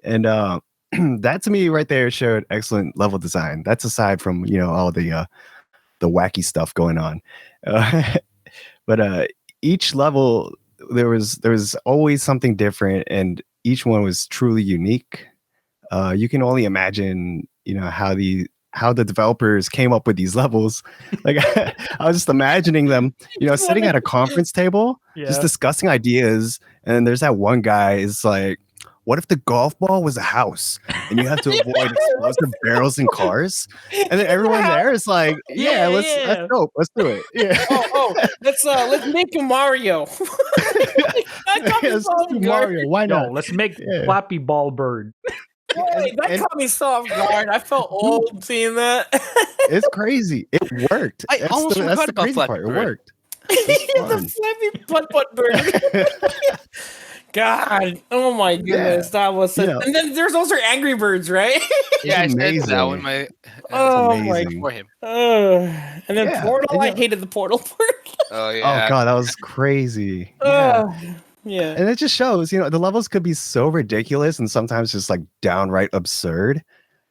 And that to me right there showed excellent level design. That's aside from, all the wacky stuff going on. But each level, there was always something different, and each one was truly unique. You can only imagine, how the developers came up with these levels. Like I was just imagining them, sitting at a conference table, just discussing ideas. And there's that one guy is like, what if the golf ball was a house and you have to avoid explosive barrels and cars? And then everyone there is like, let's go. Let's do it. Yeah. Let's make a Mario. Mario. Why not? Let's make Flappy Ball Bird. Boy, that caught me so off guard. I felt old seeing that. It's crazy. It worked. I almost forgot about Flappy Bird. It worked. The Flappy Butt Bird. God. Oh my goodness. That was such... And then there's also Angry Birds, right? Yeah, It's I said amazing. that one. My Oh amazing. for him. And then Yeah, Portal, and, I hated the Portal part. Oh yeah. Oh god, that was crazy. Yeah. Yeah. And it just shows, the levels could be so ridiculous and sometimes just like downright absurd.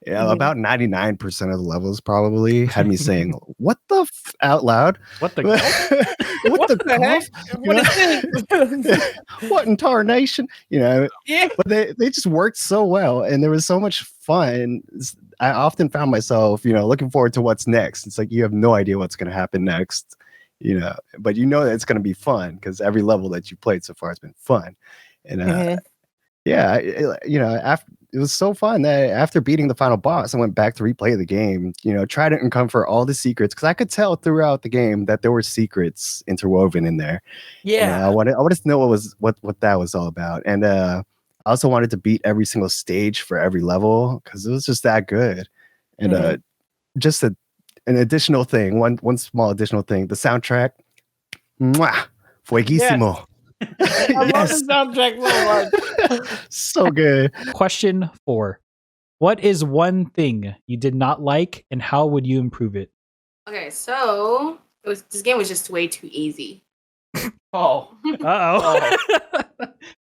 Yeah, about 99% of the levels probably had me saying, "What the out loud? What the what the heck? What is this? What in tarnation?" Yeah. But they just worked so well, and there was so much fun. I often found myself, looking forward to what's next. It's like you have no idea what's going to happen next, but that it's going to be fun because every level that you played so far has been fun, and yeah, after. It was so fun that after beating the final boss, I went back to replay the game, tried to uncover all the secrets because I could tell throughout the game that there were secrets interwoven in there. Yeah. And I wanted to know what that was all about. And I also wanted to beat every single stage for every level because it was just that good. And just an additional thing, one small additional thing, the soundtrack, mwah, fueguísimo. Yes. I love the soundtrack so much. So good. Question 4. What is one thing you did not like and how would you improve it? Okay, so this game was just way too easy. Oh. Uh-oh.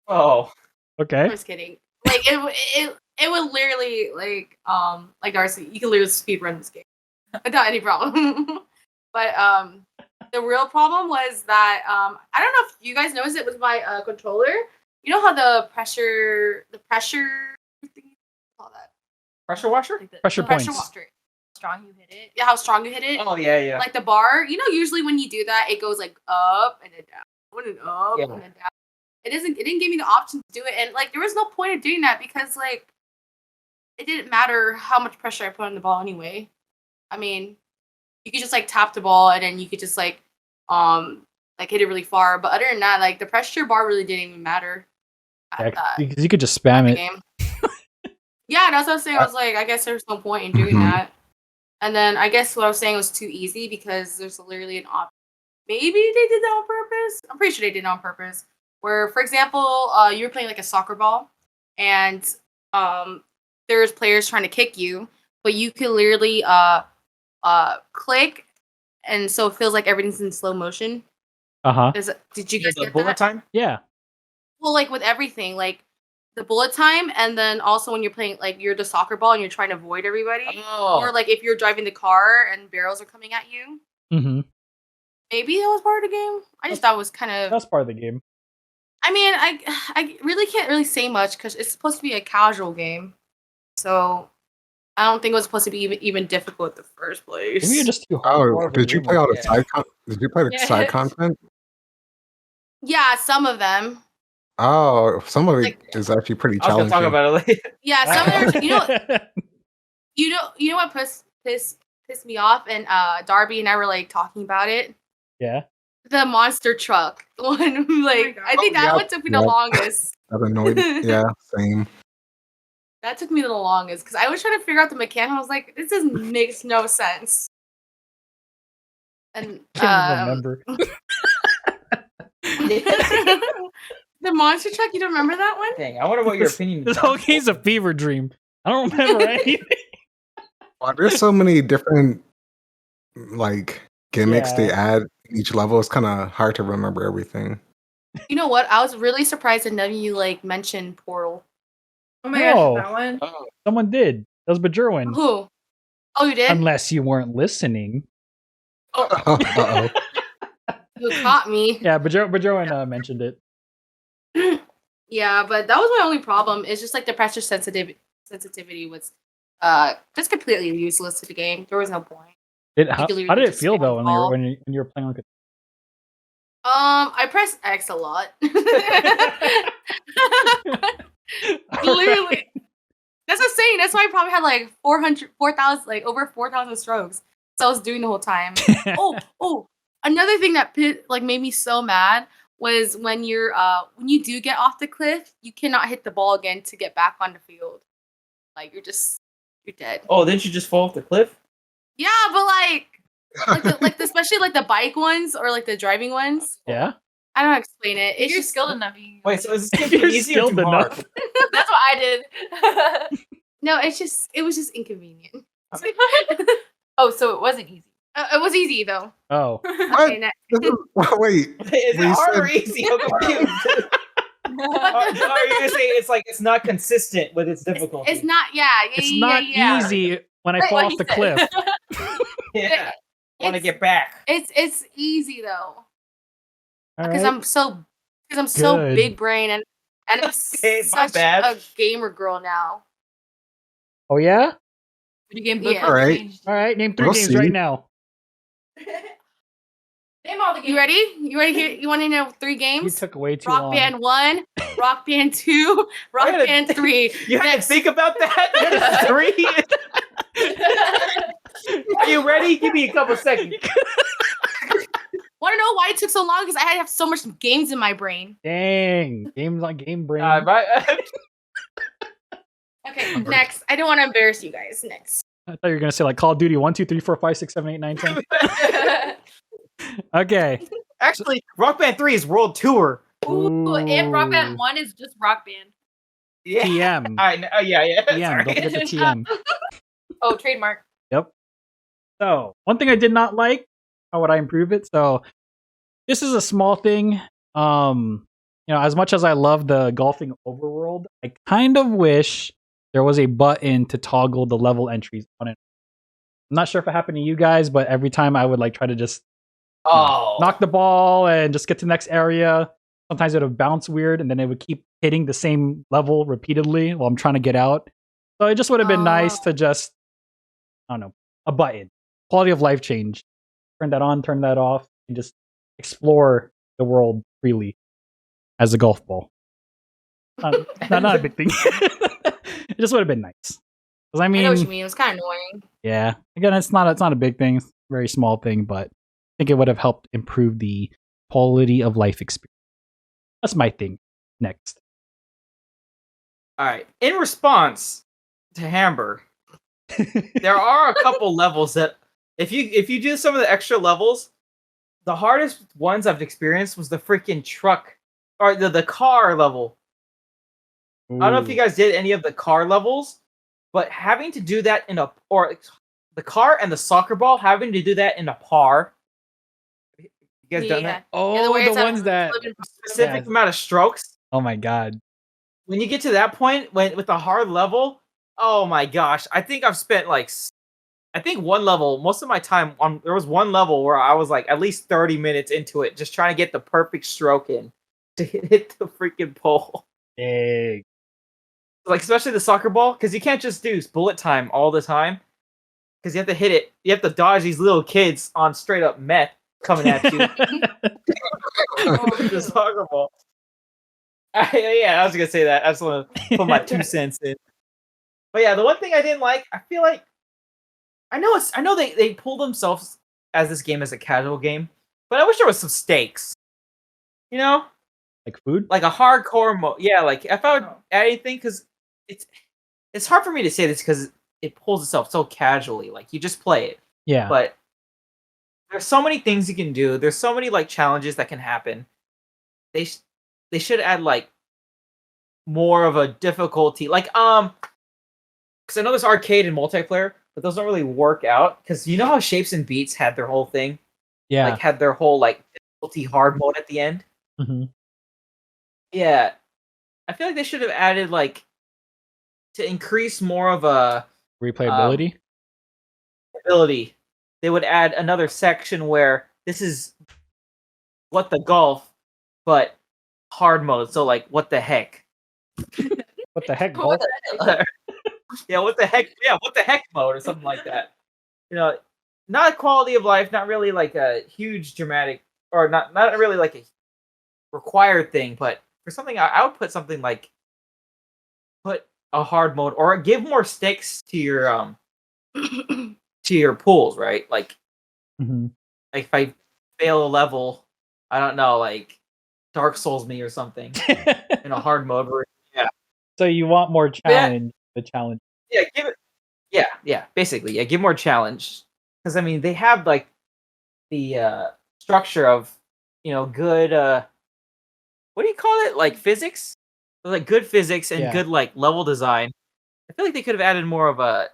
Oh. Okay. I'm just kidding. Like it would literally like Darcy, you can literally speed run this game without any problem. But the real problem was that I don't know if you guys noticed it with my controller. You know how the pressure thing, call that Pressure washer? like Pressure pressure points. washer. Strong you hit it. Yeah, how strong you hit it. Oh yeah. Like the bar. Usually when you do that, it goes like up and then down and up and then down. It didn't give me the option to do it, and like there was no point of doing that because like it didn't matter how much pressure I put on the ball anyway. I mean, you could just like tap the ball and then you could just like hit it really far. But other than that, like the pressure bar really didn't even matter. Because you could just spam it. Game. Yeah, that's what I was saying. I was like, I guess there's no point in doing that. And then I guess what I was saying was too easy because there's literally an option. Maybe they did that on purpose. I'm pretty sure they did it on purpose. Where, for example, you were playing like a soccer ball, and there's players trying to kick you, but you can literally click, and so it feels like everything's in slow motion. Did you guys get bullet that? time? Yeah. Well, like with everything, like the bullet time, and then also when you're playing, like you're the soccer ball and you're trying to avoid everybody, or like if you're driving the car and barrels are coming at you. Mm-hmm. Maybe that was part of the game. I just thought it was kind of. That's part of the game. I mean, I really can't really say much because it's supposed to be a casual game, so I don't think it was supposed to be even difficult in the first place. Maybe you're just too hard. Oh, did you play all the side? Did you play the side content? Yeah, some of them. Oh, some of it is actually pretty challenging. I'll talk about it later. Yeah, some of them. You know what pissed me off, and Darby and I were like talking about it. Yeah. The monster truck one, like I think that one took me the longest. That annoyed me. Yeah, same. That took me the longest because I was trying to figure out the mechanic. I was like, this makes no sense. And Can't remember. The monster truck, you don't remember that one? Dang, I wonder what your opinion is. This whole game's a fever dream. I don't remember anything. Well, there's so many different like gimmicks they add each level. It's kind of hard to remember everything. You know what? I was really surprised that none of you like mentioned Portal. Oh my gosh, that one? Oh. Someone did. That was Bajirwin. Who? Oh, you did? Unless you weren't listening. Uh-oh. You caught me. Yeah, Bajirwin mentioned it. Yeah, but that was my only problem. It's just like the pressure sensitivity was just completely useless to the game. There was no point. How did it feel though when you were playing on? I pressed X a lot. Literally, that's what I'm saying. That's why I probably had like 4,000, like over 4,000 strokes. So I was doing the whole time. Oh, another thing that made me so mad was when when you do get off the cliff, you cannot hit the ball again to get back on the field. Like you're dead. Oh, didn't you just fall off the cliff? Yeah, but especially like the bike ones or like the driving ones. Yeah. I don't explain it. If It's you're just skilled enough, you can Wait, so is this You're easy or skilled too hard? enough. That's what I did. no. It was just inconvenient. Oh, so it wasn't easy. It was easy though. Oh. Okay, next. Wait, Is it we hard said- or easy? I'm confused. Are you gonna say it's like consistent with its difficulty? It's not. Yeah. It's not easy when I Right, fall what off he the said. cliff. Yeah. Want to It's- get back? It's easy though All because right. I'm so Good. big brain and I'm Okay, my such bad. a gamer girl now. Oh yeah. Video game Yeah. book Alright. changed. All right. Name 3 We'll games see. right now. Name all the games. You ready? You ready? Here, you want to know 3 You games? took way too Rock long. Band 1, Rock Band 2, Rock gotta- Band 3. You had to think about that? 3? Are you ready? Give me a couple seconds. Want to know why it took so long? Because I had to have so much games in my brain. Dang. Games on game brain. Okay, next. I don't want to embarrass you guys. Next. I thought you were gonna say like Call of Duty 1, 2, 3, 4, 5, 6, 7, 8, 9, 10. Okay. Actually, Rock Band 3 is World Tour. Ooh, and Rock Ooh. Band 1 is just Rock Band. Yeah. TM. I know. Yeah. TM. Sorry. Don't forget the TM. Oh, trademark. Yep. So one thing I did not like, how would I improve it? So this is a small thing. As much as I love the golfing overworld, I kind of wish there was a button to toggle the level entries on it. I'm not sure if it happened to you guys, but every time I would like try to just knock the ball and just get to the next area, sometimes it would bounce weird and then it would keep hitting the same level repeatedly while I'm trying to get out. So it just would have been nice to just, I don't know, a button. Quality of life change. Turn that on, turn that off, and just explore the world freely as a golf ball. Not a big thing. It just would have been nice. Because I I know what you mean, mean. It was kind of annoying. yeah. Again, it's not a big thing. It's a very small thing, but I think it would have helped improve the quality of life experience. That's my thing. Next. All right. In response to Hamber, there are a couple levels that if you do some of the extra levels, the hardest ones I've experienced was the freaking truck or the car level. I don't know if you guys did any of the car levels, but having to do that in the car and the soccer ball, having to do that in a par. You guys done that? Oh, way the it's at ones that. Specific amount of strokes. Oh my god. When you get to that point, with the hard level, oh my gosh! I think I've spent one level, most of my time on. There was one level where I was like at least 30 minutes into it, just trying to get the perfect stroke in to hit the freaking pole. Dang. Like especially the soccer ball, because you can't just do bullet time all the time, because you have to hit it. You have to dodge these little kids on straight up meth coming at you. The soccer ball. Yeah, I was gonna say that. I just want to put my 2 cents in. But yeah, the one thing I didn't like, I feel like I know they pull themselves as this game as a casual game, but I wish there was some stakes. You know? Like food? Like a hardcore mode. Yeah, like if I would add anything, because it's hard for me to say this because it pulls itself so casually. Like you just play it. Yeah. But there's so many things you can do. There's so many like challenges that can happen. They should add like more of a difficulty. Like because I know there's arcade and multiplayer, but those don't really work out. Because you know how Shapes and Beats had their whole thing? Yeah. Like had their whole like difficulty hard mode at the end. Mm-hmm. Yeah. I feel like they should have added like to increase more of a Replayability? ability. They would add another section where this is what the golf, but hard mode. So like, what the heck? What the heck, golf? Yeah, what the heck? Yeah, what the heck mode or something like that. You know, not quality of life, not really like a huge dramatic, or not really like a required thing, but for something I would put something like put a hard mode or give more stakes to your to your pools, right? Like, like if I fail a level, I don't know, like Dark Souls me or something in a hard mode. Where, yeah. So you want more challenge? The challenge. Yeah, give it. Yeah, basically, yeah, give more challenge. Because I mean, they have like the structure of good what do you call it? Like physics, like good physics and Yeah. good like level design. I feel like they could have added more of a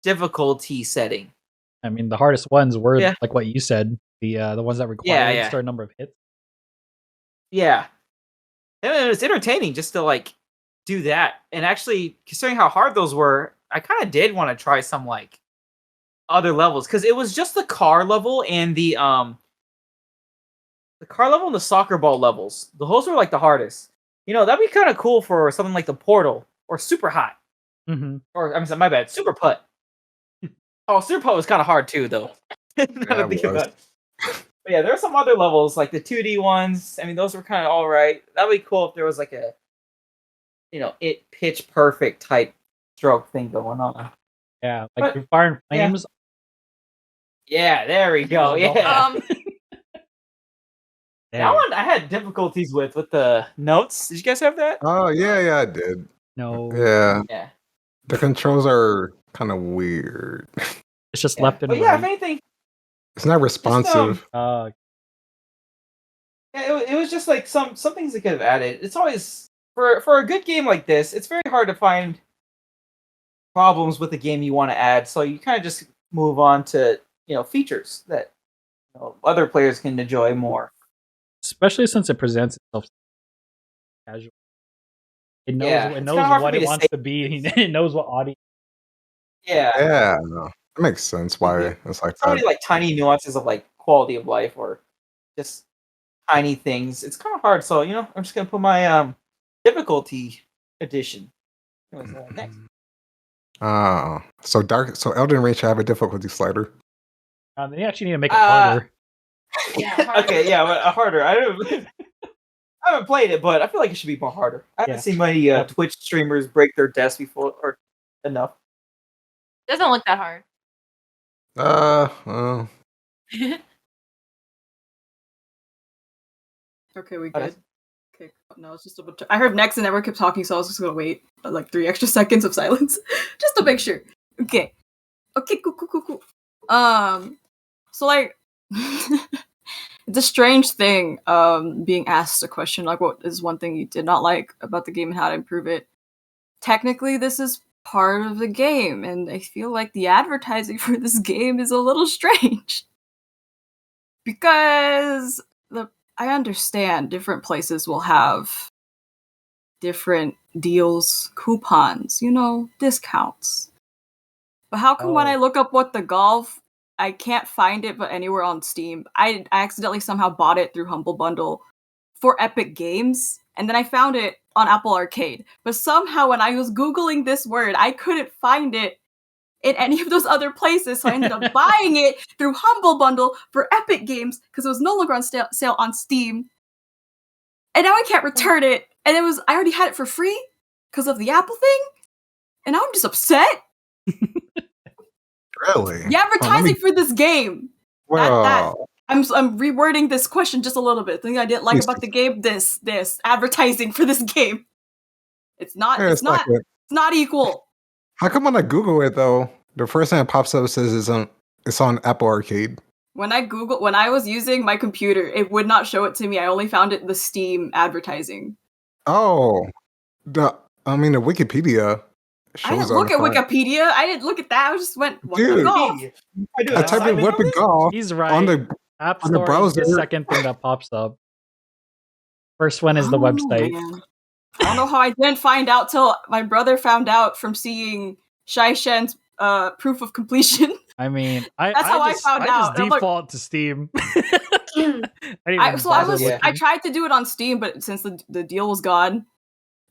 difficulty setting. I mean, the hardest ones were Yeah. like what you said, the ones that required yeah. a certain number of hits. Yeah, and it's entertaining just to like do that. And actually, considering how hard those were, I kind of did want to try some like other levels because it was just the car level and the car level and the soccer ball levels. Those were like the hardest. You know, that'd be kind of cool for something like the Portal or Super Hot. Mm-hmm. Or I'm sorry, my bad, Super Putt. Oh, Super Putt was kind of hard too, though. Now that I think about it. But yeah, there are some other levels like the 2D ones. I mean, those were kind of all right. That'd be cool if there was like a, it pitch perfect type stroke thing going on. Yeah, like through Fire and Flames. Yeah, there we go. Yeah. That one I had difficulties with the notes. Did you guys have that? Oh yeah, I did. No. Yeah. The controls are kind of weird. It's just left and but right. yeah, if anything, It's not responsive. yeah, it was just like some things they could have added. It's always for a good game like this. It's very hard to find problems with the game you want to add. So you kind of just move on to features that other players can enjoy more. Especially since it presents itself casual. It knows, Yeah, it it's knows kinda hard what for me it to wants say. to be. It knows what audience. Yeah, No, that makes sense why it's like so many that. like tiny nuances of like quality of life or just tiny things. It's kind of hard. So I'm just gonna put my difficulty edition. Next. So Elden Ring should have a difficulty slider. They actually need to make it harder. Okay, yeah, but harder. I haven't played it, but I feel like it should be more harder. I haven't seen many Twitch streamers break their desk before or enough. Doesn't look that hard. Okay, we good. Okay, no, it's just a bit. I heard next and everyone kept talking, so I was just gonna wait like 3 extra seconds of silence just to make sure. Okay, cool. So like, it's a strange thing. Being asked a question like, "What is one thing you did not like about the game and how to improve it?" Technically, this is part of the game, and I feel like the advertising for this game is a little strange because I understand different places will have different deals, coupons, discounts. But how come when I look up what the golf, I can't find it but anywhere on Steam? I accidentally somehow bought it through Humble Bundle for Epic Games, and then I found it on Apple Arcade. But somehow when I was Googling this word, I couldn't find it in any of those other places, so I ended up buying it through Humble Bundle for Epic Games because it was no longer on sale on Steam. And now I can't return it. And I already had it for free because of the Apple thing. And now I'm just upset. Really? The advertising for this game. Well, I'm rewording this question just a little bit. The thing I didn't like about the game, this advertising for this game. It's not it's not equal. How come when I Google it though, the first thing that pops up says it's on Apple Arcade? When I was using my computer, it would not show it to me. I only found it in the Steam advertising. Oh, the Wikipedia shows. I didn't look at Wikipedia. I didn't look at that. I just went, what the golf? I typed in what the golf. He's right. On the App on the Store browser. is the second thing that pops up. First one is the website. Man. I don't know how I didn't find out till my brother found out from seeing Shai Shen's proof of completion. I mean, I just default to Steam. I tried to do it on Steam, but since the deal was gone,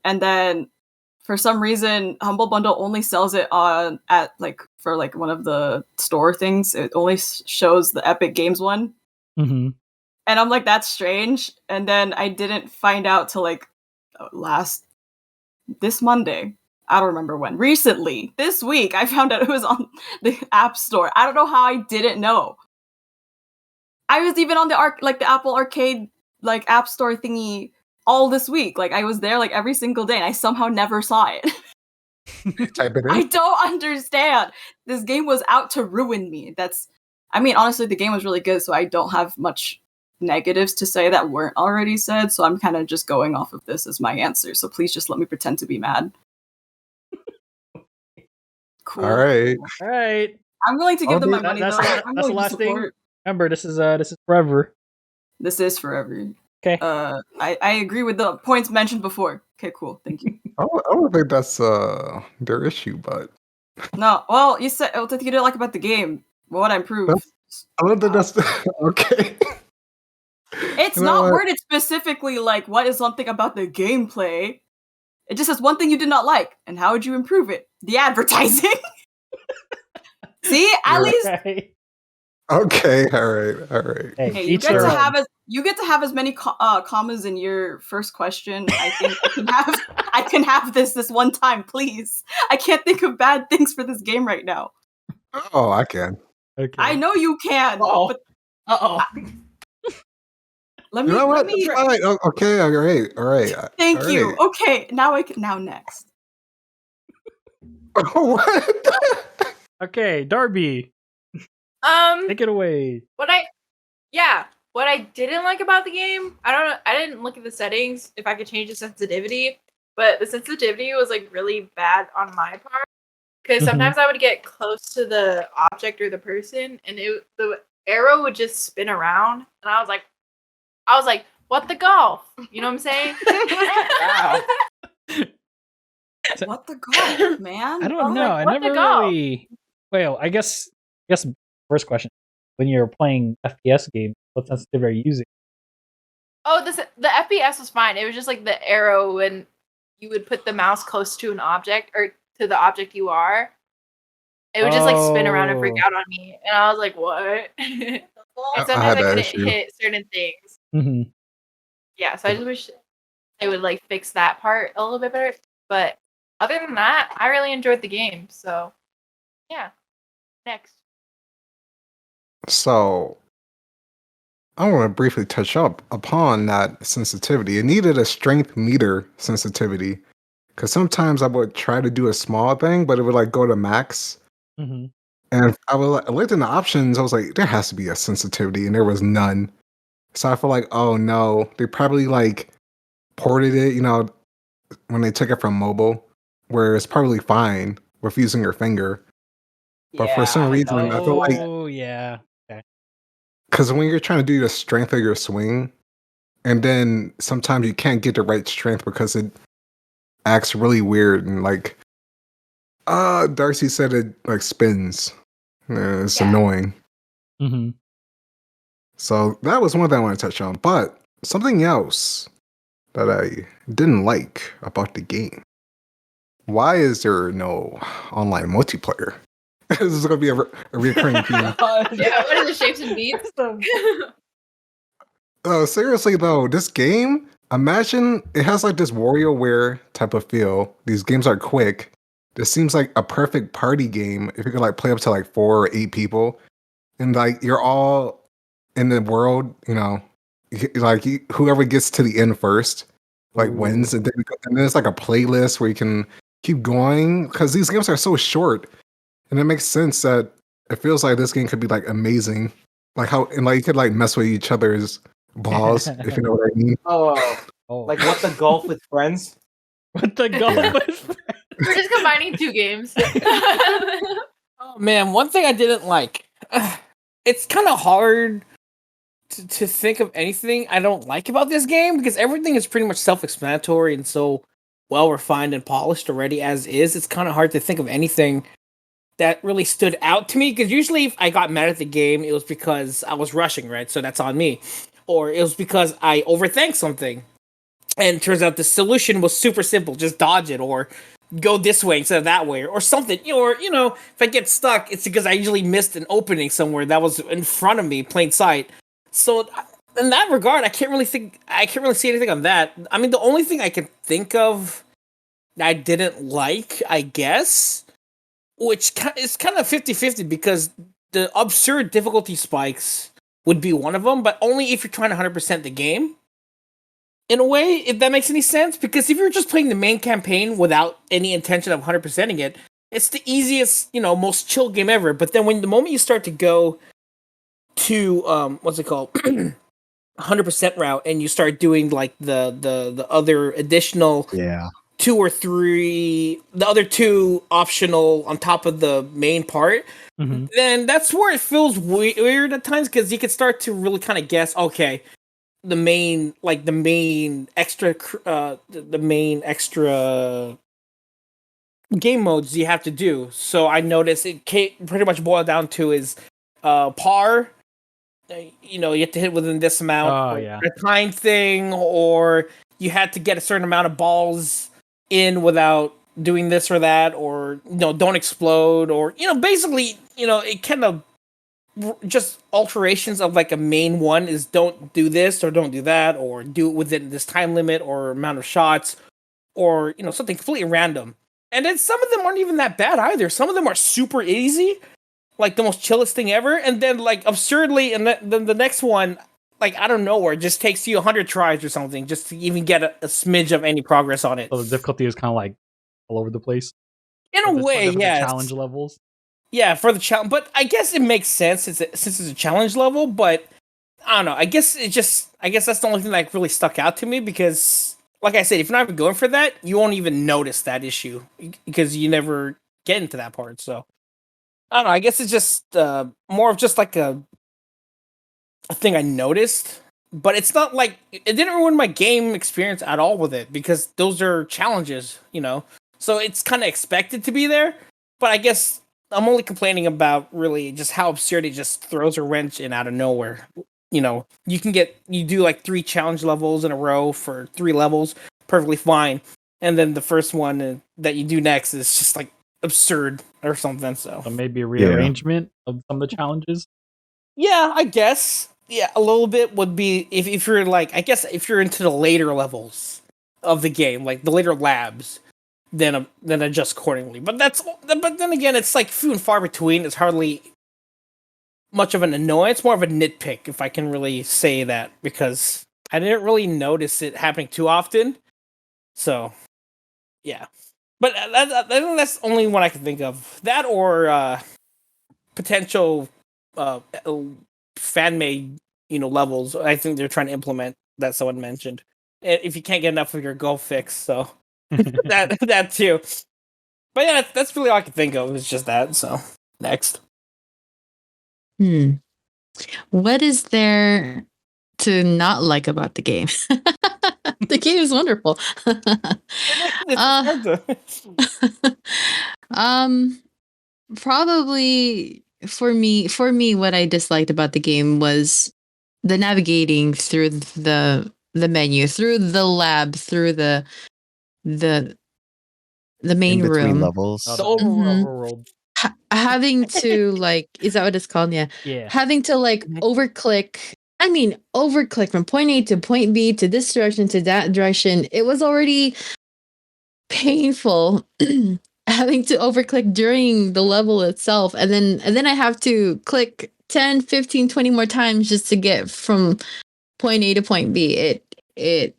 and then for some reason Humble Bundle only sells it for one of the store things. It only shows the Epic Games one, and I'm like, that's strange. And then I didn't find out till this Monday. I don't remember when. Recently, this week, I found out it was on the App Store. I don't know how I didn't know. I was even on the Apple Arcade App Store thingy all this week. I was there every single day, and I somehow never saw it. Type it in. I don't understand. This game was out to ruin me. Honestly, the game was really good, so I don't have much negatives to say that weren't already said, so I'm kind of just going off of this as my answer. So please just let me pretend to be mad. Cool. All right. All right. I'm willing to give them my money That's though. the, I'm that's the willing to last thing. support. Remember, this is forever. This is forever. Okay. I agree with the points mentioned before. Okay, cool. Thank you. I don't think that's their issue, but No, well, you said what you didn't like about the game. What would I improve? I don't think that's okay. It's not worded specifically like what is something about the gameplay. It just says one thing you did not like, and how would you improve it? The advertising. See, at least. Right. Okay, all right. Hey, you get to have as many commas in your first question. I think I can have this one time, please. I can't think of bad things for this game right now. Oh, I can. Okay. I know you can. Uh oh. Let me. Okay, all right. Thank you. Okay, now next. What? Okay, Darby. Take it away. What I didn't like about the game, I don't know. I didn't look at the settings if I could change the sensitivity, but the sensitivity was like really bad on my part because sometimes I would get close to the object or the person, and the arrow would just spin around, and I was like, what the golf? You know what I'm saying? Wow. What the golf, man? I don't know. Like, I never really. Well, I guess first question: when you're playing FPS games, what sensitivity are you using? Oh, the FPS was fine. It was just like the arrow when you would put the mouse close to an object or to the object you are. It would just like spin around and freak out on me, and I was like, "What?" And sometimes I couldn't hit certain things. Mm-hmm. Yeah, so I just wish they would like fix that part a little bit better. But other than that, I really enjoyed the game. So yeah, next. So I want to briefly touch up upon that sensitivity. It needed a strength meter sensitivity because sometimes I would try to do a small thing, but it would like go to max. Mm-hmm. And I looked in the options. I was like, there has to be a sensitivity, and there was none. So I feel like, oh no, they probably like ported it, when they took it from mobile, where it's probably fine with using your finger. But for some reason, I feel like, oh yeah, okay. Because when you're trying to do the strength of your swing, and then sometimes you can't get the right strength because it acts really weird and like, Darcy said it like spins. It's annoying. Mm-hmm. So that was one thing I want to touch on. But something else that I didn't like about the game. Why is there no online multiplayer? This is going to be a recurring theme. Yeah, what are the shapes and beats? Oh, seriously though, this game, imagine it has like this WarioWare type of feel. These games are quick. This seems like a perfect party game if you could like play up to like 4 or 8 people. And like you're all in the world, whoever gets to the end first, like wins. And then there's like a playlist where you can keep going because these games are so short. And it makes sense that it feels like this game could be like amazing. Like you could like mess with each other's balls, if you know what I mean. Oh. Like what the golf with friends? What the golf with friends? We're just combining 2 games. Oh man, one thing I didn't like. It's kind of hard to think of anything I don't like about this game because everything is pretty much self-explanatory and so well refined and polished already as is. It's kind of hard to think of anything that really stood out to me because usually if I got mad at the game, it was because I was rushing, right? So that's on me. Or it was because I overthink something. And it turns out the solution was super simple. Just dodge it or go this way instead of that way or something. Or, if I get stuck, it's because I usually missed an opening somewhere that was in front of me, plain sight. So in that regard, I can't really see anything on that. I mean, the only thing I can think of that I didn't like, I guess, which is kind of 50-50 because the absurd difficulty spikes would be one of them, but only if you're trying to 100% the game. In a way, if that makes any sense, because if you're just playing the main campaign without any intention of 100%ing it, it's the easiest, most chill game ever. But then the moment you start to go to, 100% route and you start doing like the other additional 2 or 3, the other 2 optional on top of the main part, then that's where it feels weird at times, because you can start to really kind of guess, okay, the main extra game modes you have to do. So I noticed it pretty much boiled down to is par. You have to hit within this amount, a time thing, or you had to get a certain amount of balls in without doing this or that, or don't explode, or basically it kind of just alterations of like a main one is don't do this or don't do that, or do it within this time limit or amount of shots, or something completely random. And then some of them aren't even that bad either. Some of them are super easy, like the most chillest thing ever, and then like absurdly, and then the next one, like out of nowhere, just takes you 100 tries or something just to even get a smidge of any progress on it. So the difficulty is kind of like all over the place. In a way, yeah. Challenge levels. Yeah, for the challenge, but I guess it makes sense since it's a challenge level. But I don't know. I guess that's the only thing that really stuck out to me, because, like I said, if you're not even going for that, you won't even notice that issue because you never get into that part. So I don't know. I guess it's just more of just like a thing I noticed, but it's not like it didn't ruin my game experience at all with it, because those are challenges, So it's kind of expected to be there, but I guess I'm only complaining about really just how absurd it just throws a wrench in out of nowhere. You do like 3 challenge levels in a row for 3 levels, perfectly fine, and then the first one that you do next is just like absurd or something. So maybe a rearrangement of some of the challenges. Yeah, I guess. Yeah, a little bit would be if you're like, I guess if you're into the later levels of the game, like the later labs, then adjust accordingly. But then again, it's like few and far between. It's hardly much of an annoyance, more of a nitpick, if I can really say that, because I didn't really notice it happening too often. So, yeah. But I think that's the only one I can think of. That or potential fan-made, levels. I think they're trying to implement that someone mentioned. If you can't get enough of your golf fix, so that too. But yeah, that's really all I can think of. It's just that. So next. What is there to not like about the game? The game is wonderful. Probably for me, what I disliked about the game was the navigating through the menu, through the lab, through the main room levels. The overworld. Having to is that what it's called? Yeah. Having to overclick from point A to point B to this direction to that direction. It was already painful having to overclick during the level itself, and then I have to click 10, 15, 20 more times just to get from point A to point B. It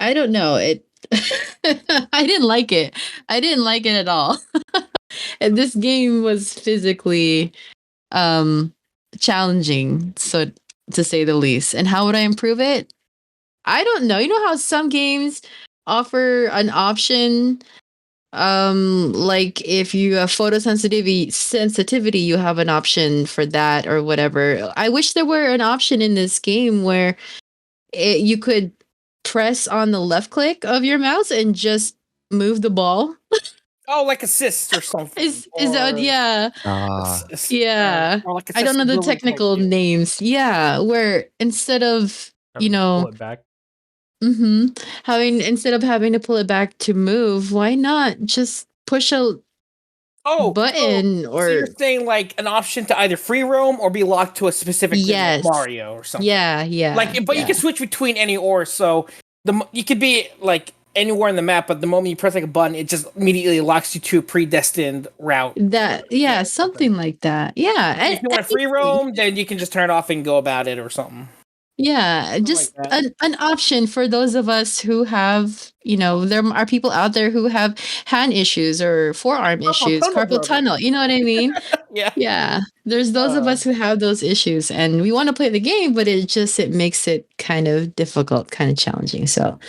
I don't know. I didn't like it. I didn't like it at all. And this game was physically challenging, so to say the least. And how would I improve it? I don't know. You know how some games offer an option, like if you have sensitivity, you have an option for that or whatever. I wish there were an option in this game where you could press on the left click of your mouse and just move the ball. Oh, like assist or something. Is that yeah? Yeah. Like I don't know the technical names. Yeah, where instead of pull it back. Instead of having to pull it back to move, why not just push a button? So you're saying like an option to either free roam or be locked to a specific thing, like Mario or something. Yeah. But you can switch between any or. So you could be like anywhere in the map, but the moment you press like a button, it just immediately locks you to a predestined route. Something like that. Yeah. If you want free roam, then you can just turn it off and go about it or something. Yeah, just an option for those of us who have, there are people out there who have hand issues or forearm issues, carpal tunnel. You know what I mean? Yeah. There's those of us who have those issues, and we want to play the game, but it makes it kind of difficult, kind of challenging. So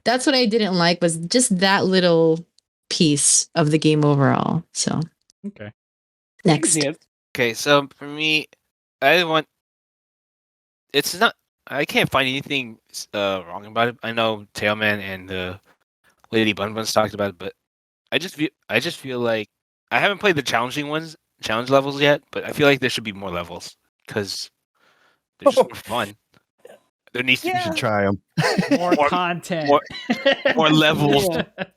that's what I didn't like, was just that little piece of the game overall. So okay. Next. Okay, so for me, I want. It's not. I can't find anything wrong about it. I know Tailman and Lady Bunbuns talked about it, but I just feel like I haven't played the challenge levels yet, but I feel like there should be more levels because they're just more fun. There needs to be. You should try them. More content, more levels,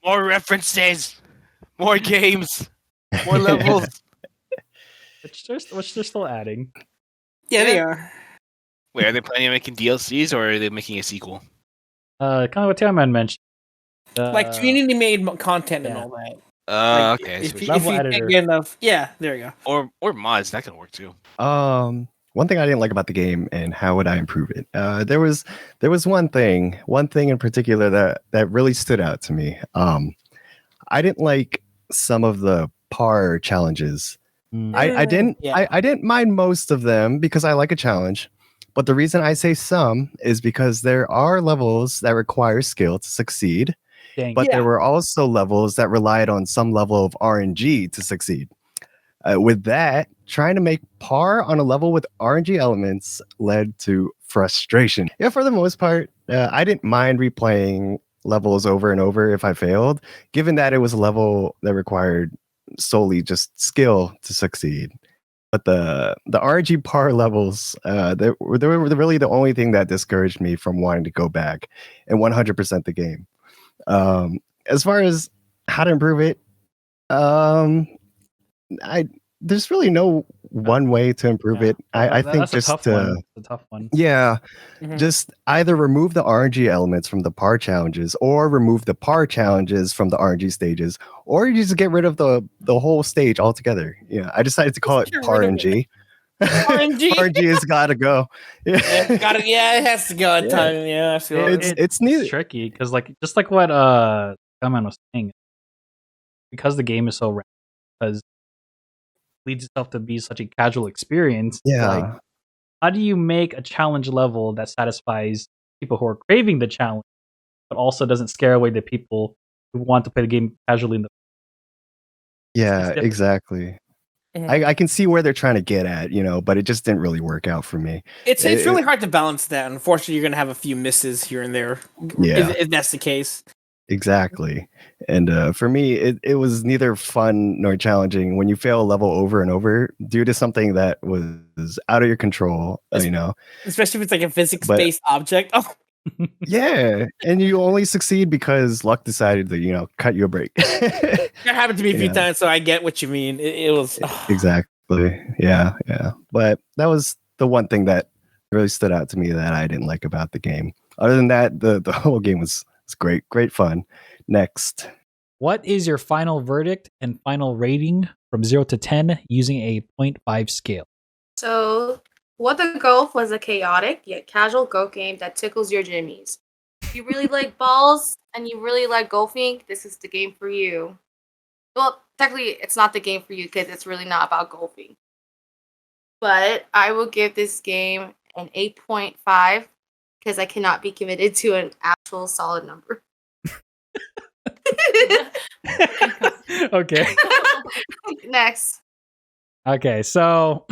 more references, more games, more levels. Which they're still adding. Yeah, they are. Wait, are they planning on making DLCs or are they making a sequel? Kind of what Tailman mentioned. Like community made content and all that. Okay. If you get enough, there you go. Or mods, that can work too. One thing I didn't like about the game, and how would I improve it? There was one thing in particular that really stood out to me. I didn't like some of the par challenges. I didn't mind most of them because I like a challenge. But the reason I say some is because there are levels that require skill to succeed. But there were also levels that relied on some level of RNG to succeed. With that, trying to make par on a level with RNG elements led to frustration. Yeah, for the most part, I didn't mind replaying levels over and over if I failed, given that it was a level that required solely just skill to succeed. But the RNG par levels, they were really the only thing that discouraged me from wanting to go back and 100% the game. As far as how to improve it, there's really no one way to improve it. I think just a tough one. Yeah, just either remove the RNG elements from the par challenges, or remove the par challenges from the RNG stages, or you just get rid of the whole stage altogether. Yeah, I decided to call it RNG. RNG has got to go. Yeah, it has to go at time. Yeah, I feel it's neither tricky because just like what Gunman was saying, because the game is so random, because leads itself to be such a casual experience. Yeah. Like, how do you make a challenge level that satisfies people who are craving the challenge, but also doesn't scare away the people who want to play the game casually? Exactly. I can see where they're trying to get at, but it just didn't really work out for me. It's really hard to balance that. Unfortunately, you're going to have a few misses here and there. If that's the case. Exactly. And for me, it was neither fun nor challenging when you fail a level over and over due to something that was out of your control, Especially if it's like a physics-based object. Oh. Yeah, and you only succeed because luck decided to, cut you a break. That happened to me a few times, so I get what you mean. It was... Exactly. Yeah. But that was the one thing that really stood out to me that I didn't like about the game. Other than that, the whole game was great fun. Next. What is your final verdict and final rating from 0 to 10 using a 0.5 scale? So, What the Golf was a chaotic yet casual golf game that tickles your jimmies. If you really like balls and you really like golfing, this is the game for you. Well, technically, it's not the game for you because it's really not about golfing. But I will give this game an 8.5 because I cannot be committed to an actual solid number. Okay. Next. Okay, so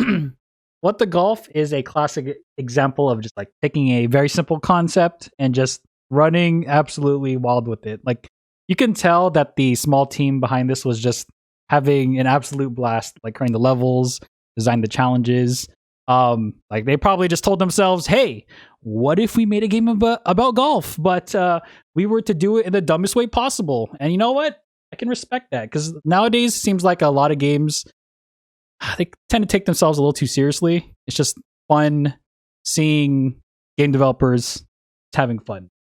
What the Golf is a classic example of just like taking a very simple concept and just running absolutely wild with it. Like, you can tell that the small team behind this was just having an absolute blast, like creating the levels, design the challenges. Like, they probably just told themselves, hey, what if we made a game about golf, but we were to do it in the dumbest way possible? And you know what? I can respect that, because nowadays it seems like a lot of games, they tend to take themselves a little too seriously. It's just fun seeing game developers having fun.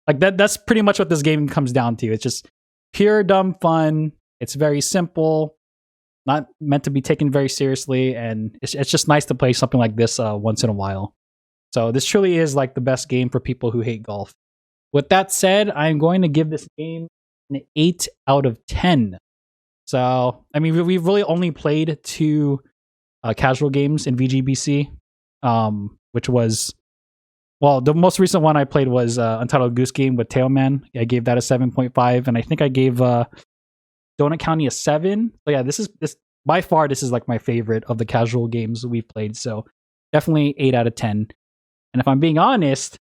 Like that's pretty much what this game comes down to. It's just pure dumb fun. It's very simple, not meant to be taken very seriously, and it's just nice to play something like this once in a while. So this truly is like the best game for people who hate golf. With that said, I'm going to give this game an 8 out of 10. So, I mean, we've really only played 2 casual games in VGBC, which was, well, the most recent one I played was Untitled Goose Game with Tailman. I gave that a 7.5, and I think I gave Donut County a 7. So yeah, this by far this is like my favorite of the casual games we've played. So definitely 8 out of 10. And if I'm being honest, it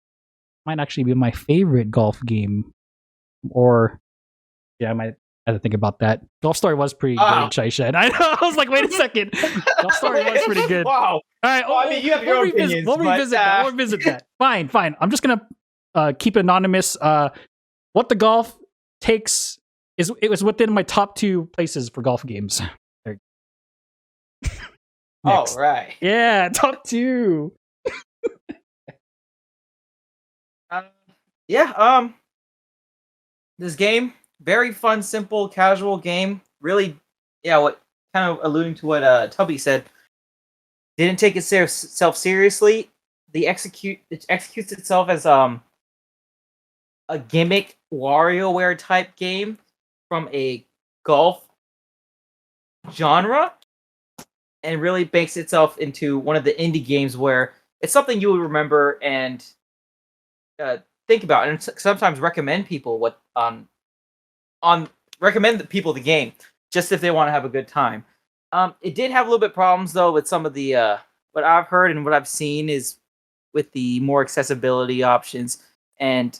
might actually be my favorite golf game. Or yeah, I might have to think about that. Golf Story was pretty good, Chaishan. I know. I was like, wait a second. Golf Story was pretty good. Wow. All right. Well, I mean, you have your own opinions. We'll revisit that. We'll revisit that. Fine. I'm just gonna keep it anonymous. What the golf takes it was within my top 2 places for golf games. All right. Yeah, top 2. This game, very fun, simple, casual game. Really, what kind of alluding to what Tubby said. Didn't take itself seriously. It executes itself as a gimmick WarioWare type game from a golf genre, and really makes itself into one of the indie games where it's something you will remember and think about, and sometimes recommend people recommend people the game just if they want to have a good time. It did have a little bit problems though with some of the what I've heard and what I've seen is with the more accessibility options and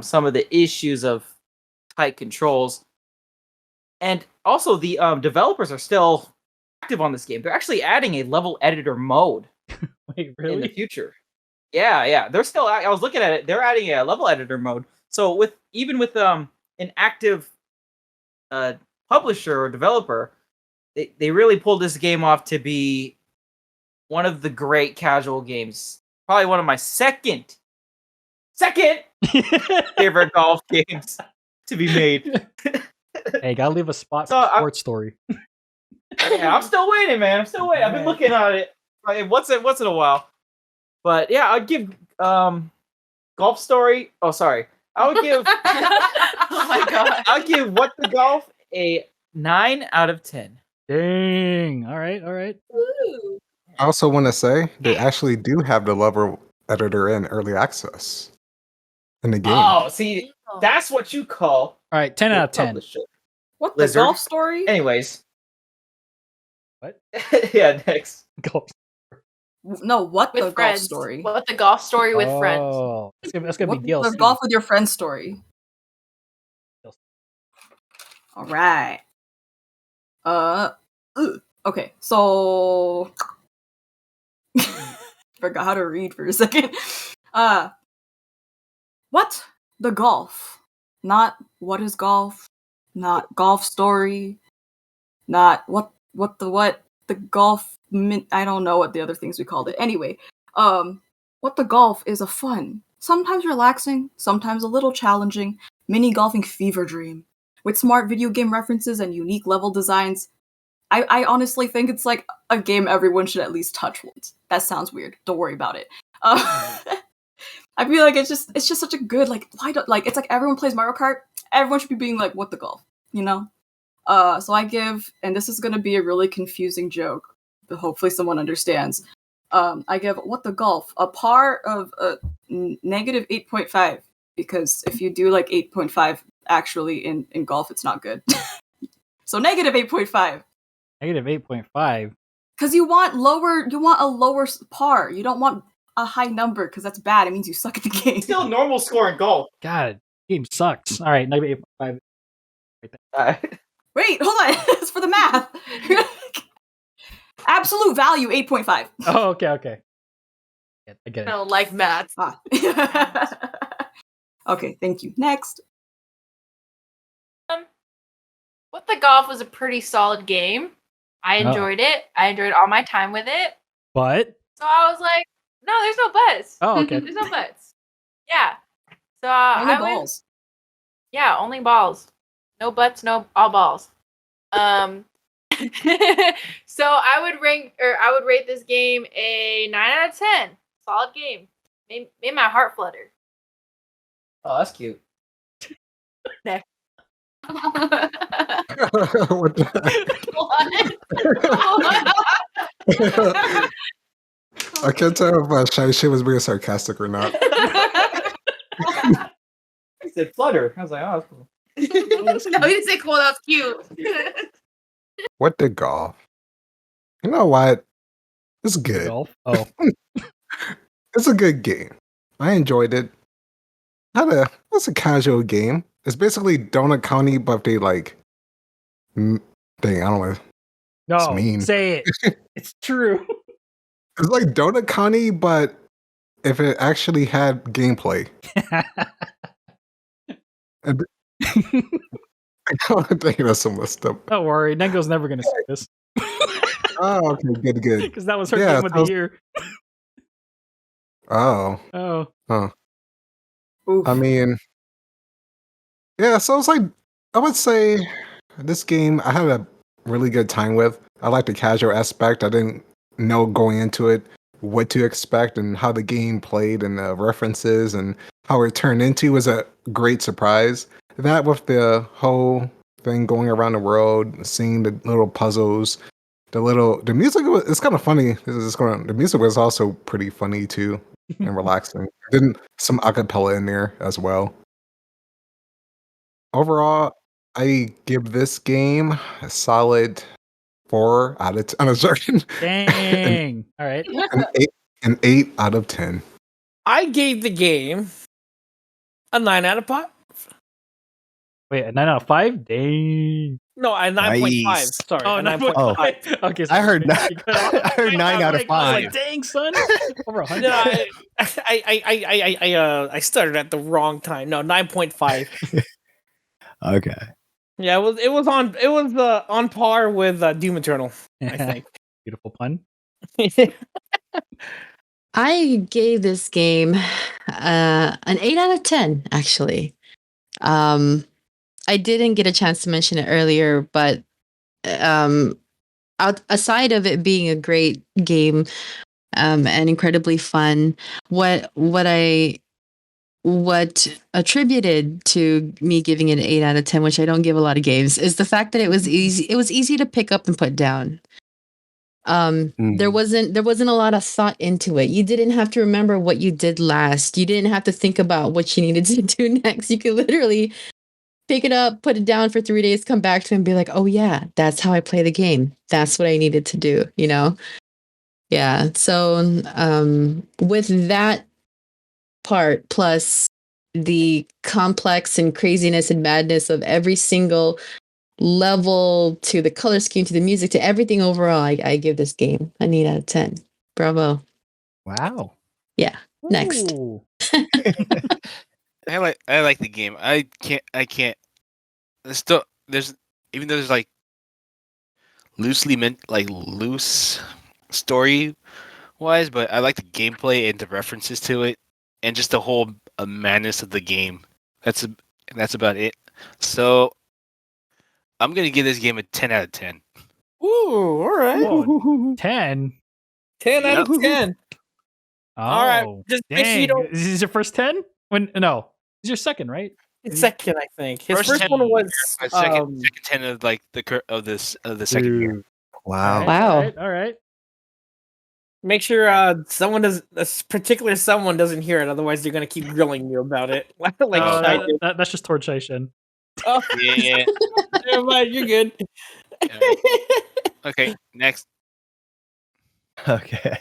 some of the issues of tight controls. And also the developers are still active on this game. They're actually adding a level editor mode Wait, really? in the future. Yeah. They're still. I was looking at it. They're adding a level editor mode. So with an active publisher or developer, they really pulled this game off to be one of the great casual games. Probably one of my second favorite golf games to be made. Hey, gotta leave a spot for Sports Story. Yeah, I'm still waiting, man. I've been looking at it once in a while. But yeah, I'd give Golf Story. Oh, sorry. I would give. Oh my god! I'll give What the Golf a 9 out of 10. Dang! All right. Ooh. I also want to say they actually do have the level editor in early access in the game. Oh, see, that's what you call. All right, 10 out of 10. Publisher. What Lizard. the golf story? Anyways. What? Yeah, next. Golf. No, what With the friends. golf story? What the golf story with friends? Oh, that's gonna What be DLC. the golf with your friends story? All right. Okay, so forgot how to read for a second. What the golf? Not what is golf? Not golf story? Not what the golf? I don't know what the other things we called it. Anyway, what the golf is a fun, sometimes relaxing, sometimes a little challenging mini golfing fever dream with smart video game references and unique level designs. I honestly think it's like a game everyone should at least touch once. That sounds weird. Don't worry about it. I feel like it's just such a good it's like everyone plays Mario Kart. Everyone should be being like, what the golf, you know? So I give, and this is gonna be a really confusing joke, but hopefully someone understands. I give What the Golf a par of a negative 8.5 because if you do like 8.5 actually in golf, it's not good. So negative 8.5. Negative 8.5. Because you want a lower par. You don't want a high number because that's bad. It means you suck at the game. Still normal score in golf. God, game sucks. All right, negative 8.5. Wait, hold on. It's for the math. Absolute value 8.5. Oh, okay. I get it. I don't like math. Okay, thank you. Next. What the Golf was a pretty solid game. I enjoyed it. I enjoyed all my time with it. But So I was like, no, there's no buts. oh, okay. There's no buts. Yeah. So Only I went, balls. yeah, only balls. No butts, no all balls. So I would rate this game a 9 out of 10. Solid game. Made my heart flutter. Oh, that's cute. What the heck? I can't tell if Shy Shay was being sarcastic or not. I said flutter. I was like, oh, that's cool. No, you didn't say cool. That's cute. What the golf? You know what? It's good. Golf? Oh. It's a good game. I enjoyed it. It's a casual game. It's basically Donut County, but they like. Dang, I don't know. No, It's mean. say it. It's true. It's like Donut County, but if it actually had gameplay. And I'm thinking of some messed up. Don't worry, Nengo's never gonna see this. Oh, okay, good. Because that was her game of the year. Oh. Oh. Huh. I mean, yeah, so it's like, I would say this game I had a really good time with. I like the casual aspect. I didn't know going into it what to expect and how the game played and the references and how it turned into was a great surprise. That with the whole thing going around the world, seeing the little puzzles, the music it's kind of funny. The music was also pretty funny too and relaxing. Then some acapella in there as well. Overall, I give this game a solid 4 out of 10. I'm sorry. Dang. All right. An 8 out of 10. I gave the game a 9 out of 5. Wait, a 9 out of 5? Dang. No, a 9.5. Nice. Sorry, Oh, a 9.5. 9.5. Okay, so I heard 9 out of I was 5. like, dang, son. Over 100. No, I started at the wrong time. No, 9.5. Okay. Yeah, it was on par with Doom Eternal, I think. Beautiful pun. I gave this game an 8 out of 10, actually. I didn't get a chance to mention it earlier, but aside of it being a great game and incredibly fun, what attributed to me giving it an 8 out of 10, which I don't give a lot of games, is the fact that it was easy. It was easy to pick up and put down. There wasn't a lot of thought into it. You didn't have to remember what you did last. You didn't have to think about what you needed to do next. You could literally pick it up, put it down for 3 days, come back to it and be like, oh yeah, that's how I play the game. That's what I needed to do, you know? Yeah. So with that part, plus the complex and craziness and madness of every single level, to the color scheme, to the music, to everything overall, I give this game an 8 out of 10. Bravo. Wow. Yeah. Next. I like the game. I can't. There's even though there's like loose story wise, but I like the gameplay and the references to it, and just the whole madness of the game. That's about it. So I'm gonna give this game a 10 out of 10. Ooh, all right. Whoa, 10? 10 out of 10. Oh, all right. Just make sure you don't. Is this your first 10? No, it's your second, right? It's second, I think. His first 10 one was second 10 of like the second year. Wow. Wow. All right. Make sure particular someone doesn't hear it, otherwise they're gonna keep grilling you about it. That's just toward Shaishin. Oh Yeah. never mind, you're good. Okay, next. Okay.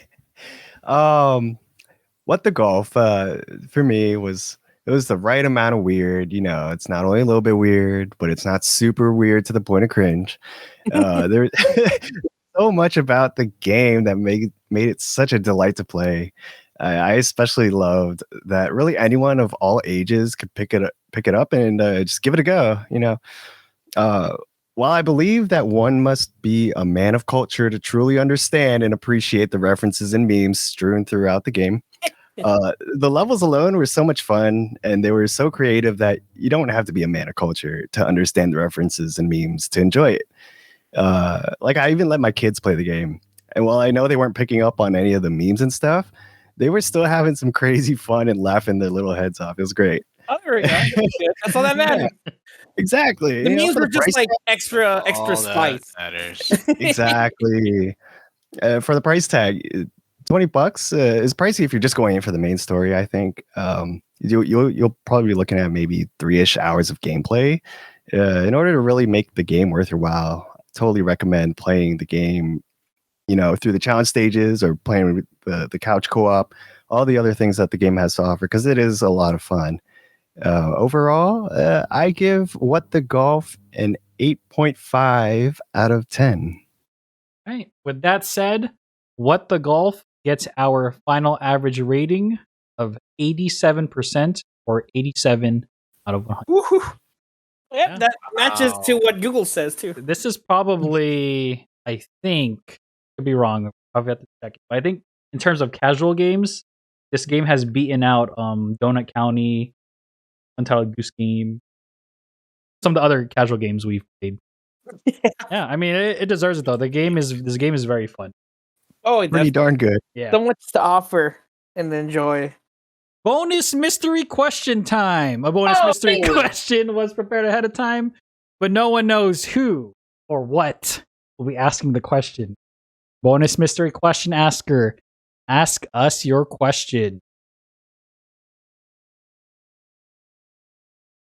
What the golf for me was the right amount of weird. You know, it's not only a little bit weird, but it's not super weird to the point of cringe. There's so much about the game that made it such a delight to play. I especially loved that really anyone of all ages could pick it up and just give it a go. You know, while I believe that one must be a man of culture to truly understand and appreciate the references and memes strewn throughout the game, the levels alone were so much fun and they were so creative that you don't have to be a man of culture to understand the references and memes to enjoy it. Like I even let my kids play the game, and while I know they weren't picking up on any of the memes and stuff, they were still having some crazy fun and laughing their little heads off. It was great. Oh, there we go. That's all that matters. Exactly. The you know, memes for are the just price like tag. extra All that spice. matters. Exactly. For the price tag, $20 is pricey if you're just going in for the main story. I think you'll probably be looking at maybe 3-ish hours of gameplay. In order to really make the game worth your while, I totally recommend playing the game, through the challenge stages or playing with the couch co-op, all the other things that the game has to offer, because it is a lot of fun. Overall, I give What the Golf an 8.5 out of 10. Right. With that said, What the Golf gets our final average rating of 87% or 87 out of 100. Woohoo. Yep, Yeah. that matches to what Google says too. This is probably, I think, could be wrong. Probably have to check it. But I think in terms of casual games, this game has beaten out Donut County, Untitled Goose Game, some of the other casual games we've played. Yeah, I mean it deserves it though. This game is very fun. Oh, Pretty darn good. Yeah. So much to offer and enjoy. Bonus mystery question time. A bonus mystery question was prepared ahead of time, but no one knows who or what will be asking the question. Bonus mystery question asker. Ask us your question.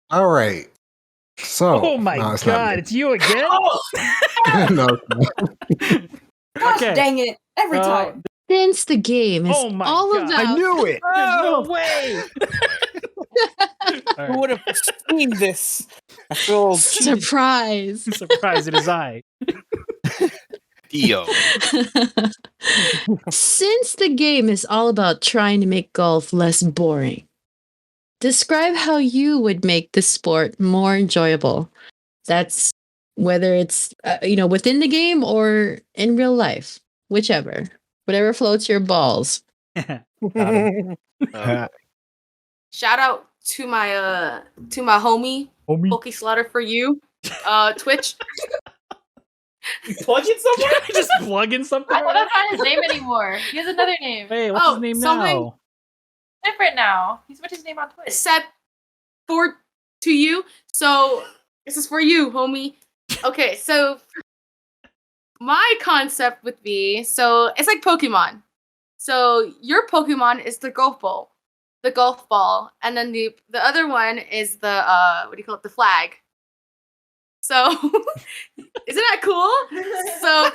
All right. So, Oh my no, it's not god, me. it's you again? No, Gosh Okay. dang it. Every time. Since the game is Oh my all God. about I knew it. There's no way. Who would have seen this? I feel cheated. surprise. Surprise, it is I. Dio. Since the game is all about trying to make golf less boring, describe how you would make the sport more enjoyable. That's whether it's within the game or in real life, whichever, whatever floats your balls. Got him. Shout out to my homie, Pokey Slaughter for you. Twitch. You plugging somewhere? Just plugging something. I thought that's not his name anymore. He has another name. Hey, what's his name now? Different now. He switched his name on Twitch. Set for to you. So this is for you, homie. Okay, so my concept would be, so it's like Pokemon. So your Pokemon is the golf ball, and then the other one is the what do you call it? The flag. So isn't that cool? So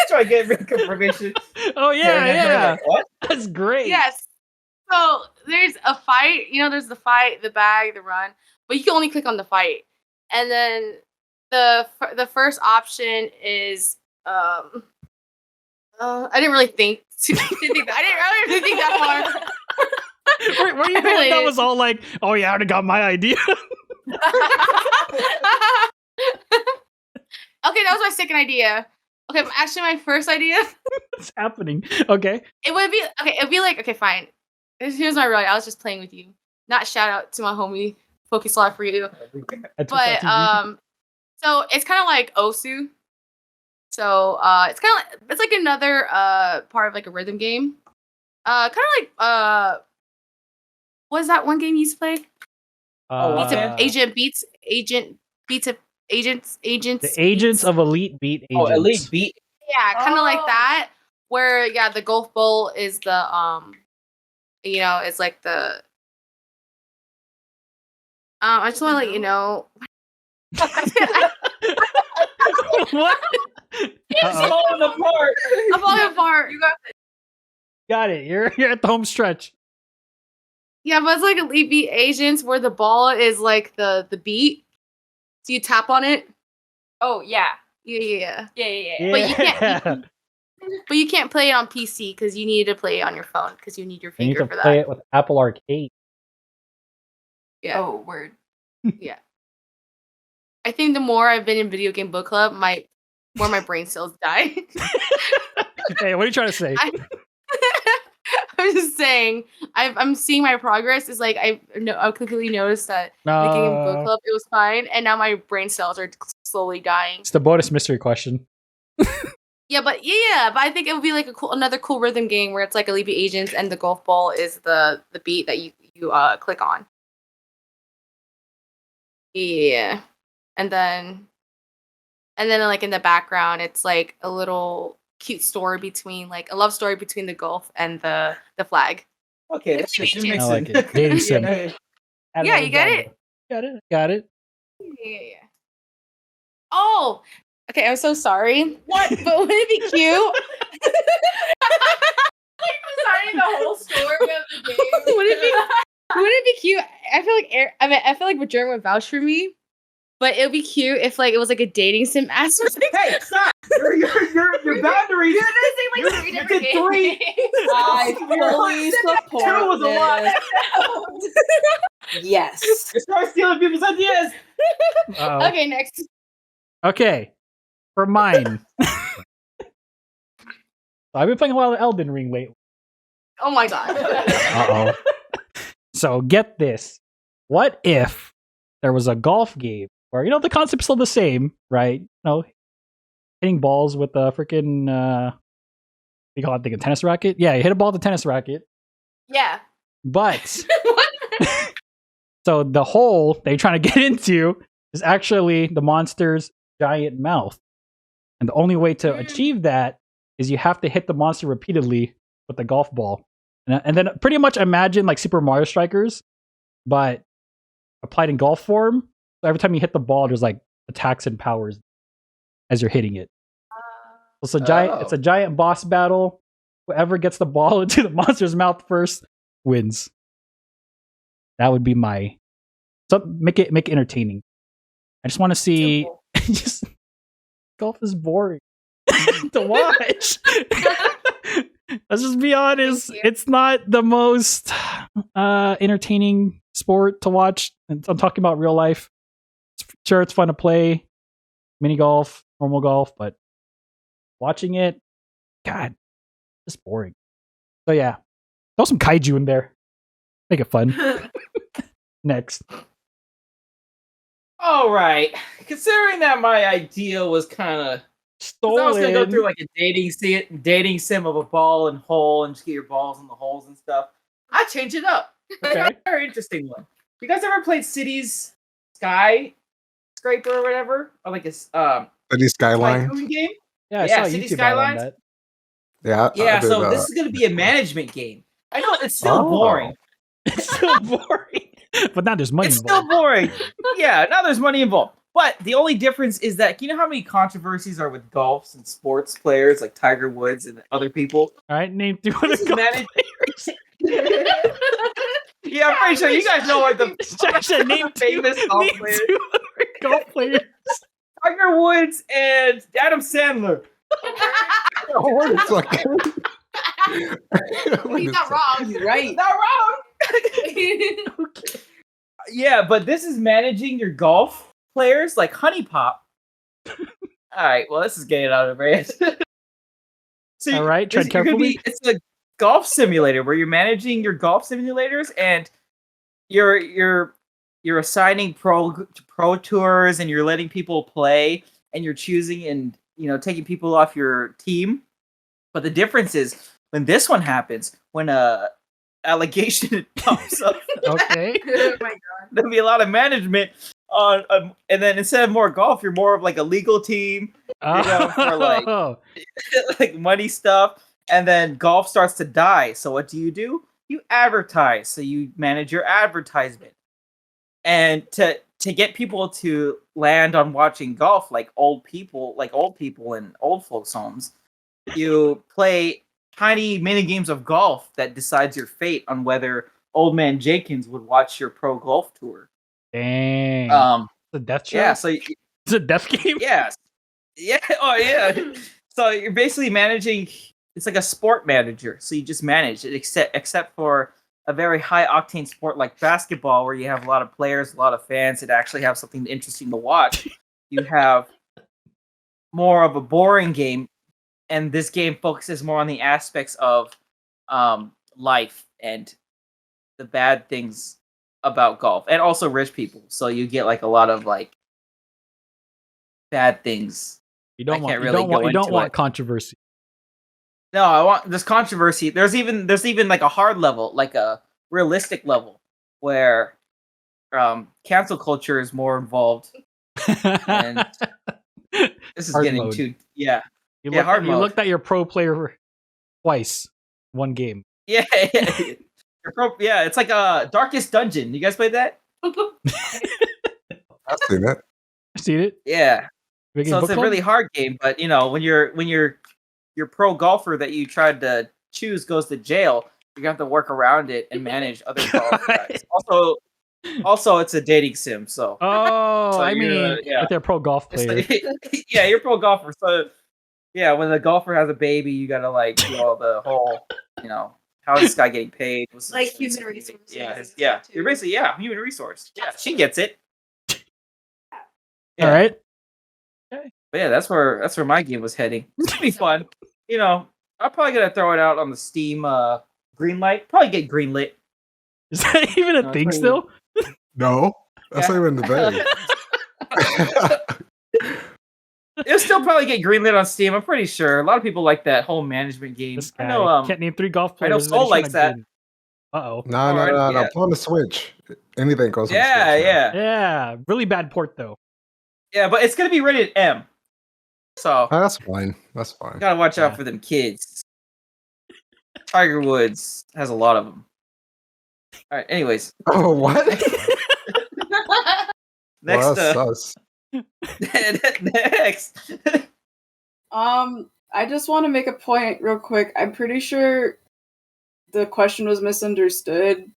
try to get confirmation. Oh yeah. Like, what? That's great. Yes. So there's a fight. There's the fight, the bag, the run, but you can only click on the fight. And then the first option is I didn't really think. I didn't really think that far. Were you thinking that was all like, oh yeah, I already got my idea? Okay, that was my second idea. Okay, but actually my first idea. What's happening? Okay. It'd be like, okay, fine. Here's my real. I was just playing with you. Not shout out to my homie Pokeslot for you. But so it's kind of like Osu. So it's like another part of like a rhythm game. Kind of like what is that one game you used to play? Agents. The Agents of Elite Beat Agents. Oh, Elite Beat. Yeah, kind of like that. Where the golf bowl is the it's like the. I just want to let you know. What? It's falling apart. I'm falling apart. Got it. You're at the home stretch. Yeah, but it's like Elite Beat Agents where the ball is like the beat. So you tap on it. Oh yeah. Yeah. But you can't play it on PC because you need to play it on your phone because you need your You need finger to for play that. it with Apple Arcade. Yeah. Oh, word. Yeah. I think the more I've been in video game book club, more my brain cells die. Hey, what are you trying to say? I'm just saying. I'm seeing my progress. It's like I completely noticed that the game book club it was fine, and now my brain cells are slowly dying. It's the bonus mystery question. Yeah, but I think it would be like another cool rhythm game where it's like Elite Beat Agents and the golf ball is the beat that you click on. Yeah. and then like in the background, it's like a little cute story between like a love story between the golf and the flag. Okay, that's just I like it. Dating sim. Yeah, you get it? Got it. Yeah. Oh, okay. I'm so sorry. What? But wouldn't it be cute? Like designing the whole story of the game. Wouldn't it be cute? I feel like Bajoran would vouch for me. But it would be cute if like it was like a dating sim aspect. Hey, stop! Your boundaries. You're gonna say like 3 different games. I fully support Two was a lot. this. Yes. You start stealing people's ideas. Uh-oh. Okay, next. Okay, for mine. I've been playing a lot of Elden Ring lately. Oh my god. Uh-oh. So get this. What if there was a golf game where, the concept's still the same, right? Hitting balls with a freaking, you call it like a tennis racket? Yeah, you hit a ball with a tennis racket. Yeah. But, so the hole they're trying to get into is actually the monster's giant mouth. And the only way to achieve that is you have to hit the monster repeatedly with the golf ball. And then pretty much imagine like Super Mario Strikers, but applied in golf form. So every time you hit the ball, there's like attacks and powers as you're hitting it. It's a giant boss battle. Whoever gets the ball into the monster's mouth first wins. That would be make it entertaining. I just want to see. Golf is boring to watch. Let's just be honest. It's not the most entertaining sport to watch. And I'm talking about real life. Sure, it's fun to play mini golf, normal golf, but watching it, God, just boring. So yeah, throw some kaiju in there. Make it fun. Next. All right. Considering that my idea was kind of stolen, I was gonna go through like a dating sim of a ball and hole and just get your balls in the holes and stuff. I changed it up. Okay. A very interesting one. You guys ever played Cities Skyscraper or whatever, or like a City Skyline tycoon game? Yeah, I saw City YouTube ad on Skylines. that. Yeah. So this is gonna be a management game. I know it's still boring. It's still boring. But now there's money It's involved. still boring. Yeah, now there's money involved. But the only difference is that you know how many controversies are with golfs and sports players like Tiger Woods and other people? All right, name 2 other golf players. Yeah, I'm pretty sure you guys know what the name famous golf players. 2 other golf players. Tiger Woods and Adam Sandler. What is like? He's not wrong. He's right. Not wrong. Okay. Yeah, but this is managing your golf players like Honey Pop. All right, well, this is getting out of hand. So all right, tread carefully. It's a golf simulator where you're managing your golf simulators and you're assigning pro tours and you're letting people play and you're choosing and taking people off your team. But the difference is when this one happens, when a allegation pops up, Okay. Oh my god. there'll be a lot of management on, and then instead of more golf, you're more of like a legal team, for like money stuff. And then golf starts to die. So what do? You advertise. So you manage your advertisement, and to get people to land on watching golf, like old people in old folks' homes, you play tiny mini games of golf that decides your fate on whether Old Man Jenkins would watch your pro golf tour. Dang. The death show? Yeah, so it's a death game? yes. Yeah. Oh yeah. So you're basically managing, it's like a sport manager. So you just manage it except for a very high octane sport like basketball where you have a lot of players, a lot of fans that actually have something interesting to watch. You have more of a boring game, and this game focuses more on the aspects of life and the bad things about golf, and also rich people. So you get like a lot of like bad things. You don't want controversy. No, I want this controversy. There's even like a hard level, like a realistic level, where cancel culture is more involved And this is Hard getting mode. too hard You mode. looked at your pro player twice, one game. Yeah. It's like a Darkest Dungeon. You guys played that? I've seen that. Seen it? Yeah. Big So Game it's Book a really Club? hard game, but when your pro golfer that you tried to choose goes to jail, you have to work around it and manage other golf guys. Also, it's a dating sim, so. Oh, So I you're, mean, with their pro golf It's player. like- yeah, you're a pro golfer. So, yeah, when the golfer has a baby, you gotta do all the whole, how is this guy getting paid? What's Like his- human resources. Yeah. You're basically human resource. Yeah, she gets it. All right. But yeah, that's where my game was heading. It's gonna be fun. I'm probably gonna throw it out on the Steam greenlight. Probably get greenlit. Is that even a thing still? No, that's not even the day. It'll still probably get greenlit on Steam. I'm pretty sure. A lot of people like that whole management game. This I guy know. can't name 3 golf I know players. Soul likes that. Uh-oh. No. Yeah. Put on the Switch. Anything goes on the Yeah, Switch. yeah, Yeah, really bad port though. yeah. But it's gonna be rated M. So Oh, that's fine. That's fine. gotta watch out for them kids. Tiger Woods has a lot of them. All right. Anyways, Oh, what? next. Well, that's sus. Next. I just want to make a point real quick. I'm pretty sure the question was misunderstood.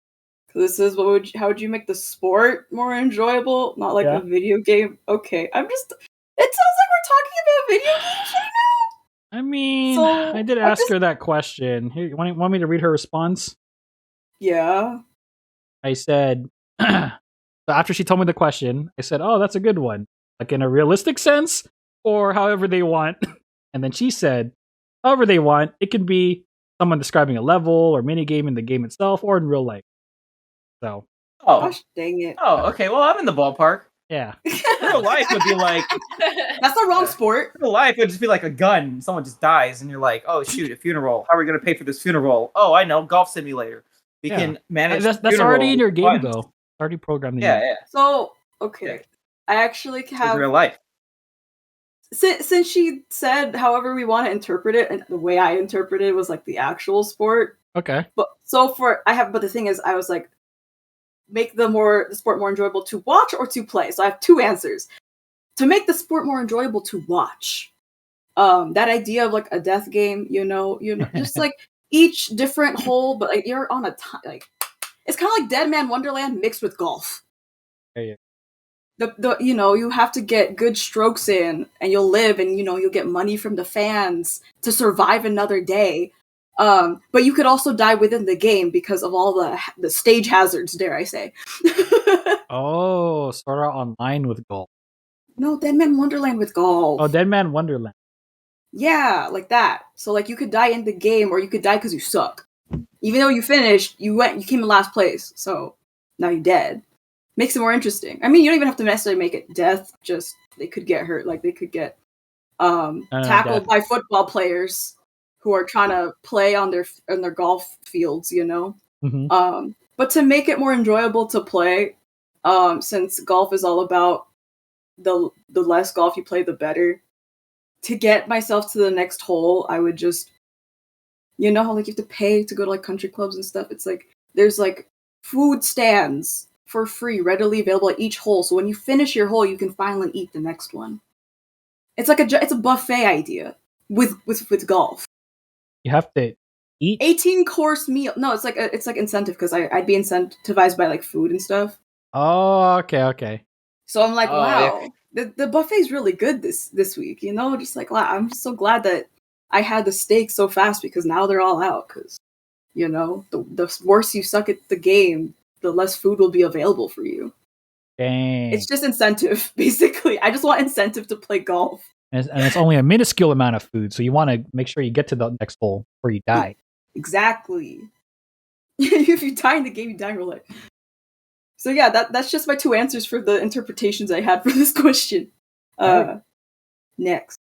This is how would you make the sport more enjoyable, not like a video game? Okay, it sounds like we're talking about video games right now. I mean, So, I did ask her that question. Here, you want me to read her response? Yeah. I said, so after she told me the question, I said, oh, that's a good one. Like in a realistic sense, or however they want. And then she said, however they want. It could be someone describing a level or mini game in the game itself or in real life. So. Oh. Gosh dang it. Oh, okay. Well, I'm in the ballpark. Yeah. Real life would be like. That's the wrong sport. Real life would just be like a gun. Someone just dies, and you're like, oh, shoot, a funeral. How are we going to pay for this funeral? Oh, I know. Golf simulator. We can manage. That's already in your game, though. It's already programmed in. Yeah. So, okay. I actually have. Real life. Since she said however we want to interpret it, and the way I interpreted it was like the actual sport. Okay. But the thing is, I was like, make the sport more enjoyable to watch or to play. So I have 2 answers. To make the sport more enjoyable to watch, that idea of like a death game, just like each different hole, but like you're on a like it's kind of like Dead Man Wonderland mixed with golf. Yeah. You have to get good strokes in, and you'll live, and you'll get money from the fans to survive another day. But you could also die within the game because of all the stage hazards, dare I say. Oh, sort of online with golf. No, Dead Man Wonderland with golf. Oh, Dead Man Wonderland. Yeah, like that. So like you could die in the game, or you could die because you suck. Even though you finished, you came in last place, so now you're dead. Makes it more interesting. I mean, you don't even have to necessarily make it death. Just they could get hurt, like they could get tackled by football players who are trying to play on their golf fields, Mm-hmm. But to make it more enjoyable to play, since golf is all about the less golf you play, the better. To get myself to the next hole, I would just, how like you have to pay to go to like country clubs and stuff. It's like there's like food stands for free, readily available at each hole. So when you finish your hole, you can finally eat the next one. It's like it's a buffet idea with golf. You have to eat 18-course meal. No, it's like incentive because I'd be incentivized by like food and stuff. Oh, okay. So I'm like, wow, the buffet's really good this week. Just like wow, I'm just so glad that I had the steak so fast because now they're all out. Because the worse you suck at the game, the less food will be available for you. Dang. It's just incentive, basically. I just want incentive to play golf. And it's only a minuscule amount of food, so you want to make sure you get to the next hole before you die. Exactly. If you die in the game, you die in real life. So yeah, that's just my 2 answers for the interpretations I had for this question. Next.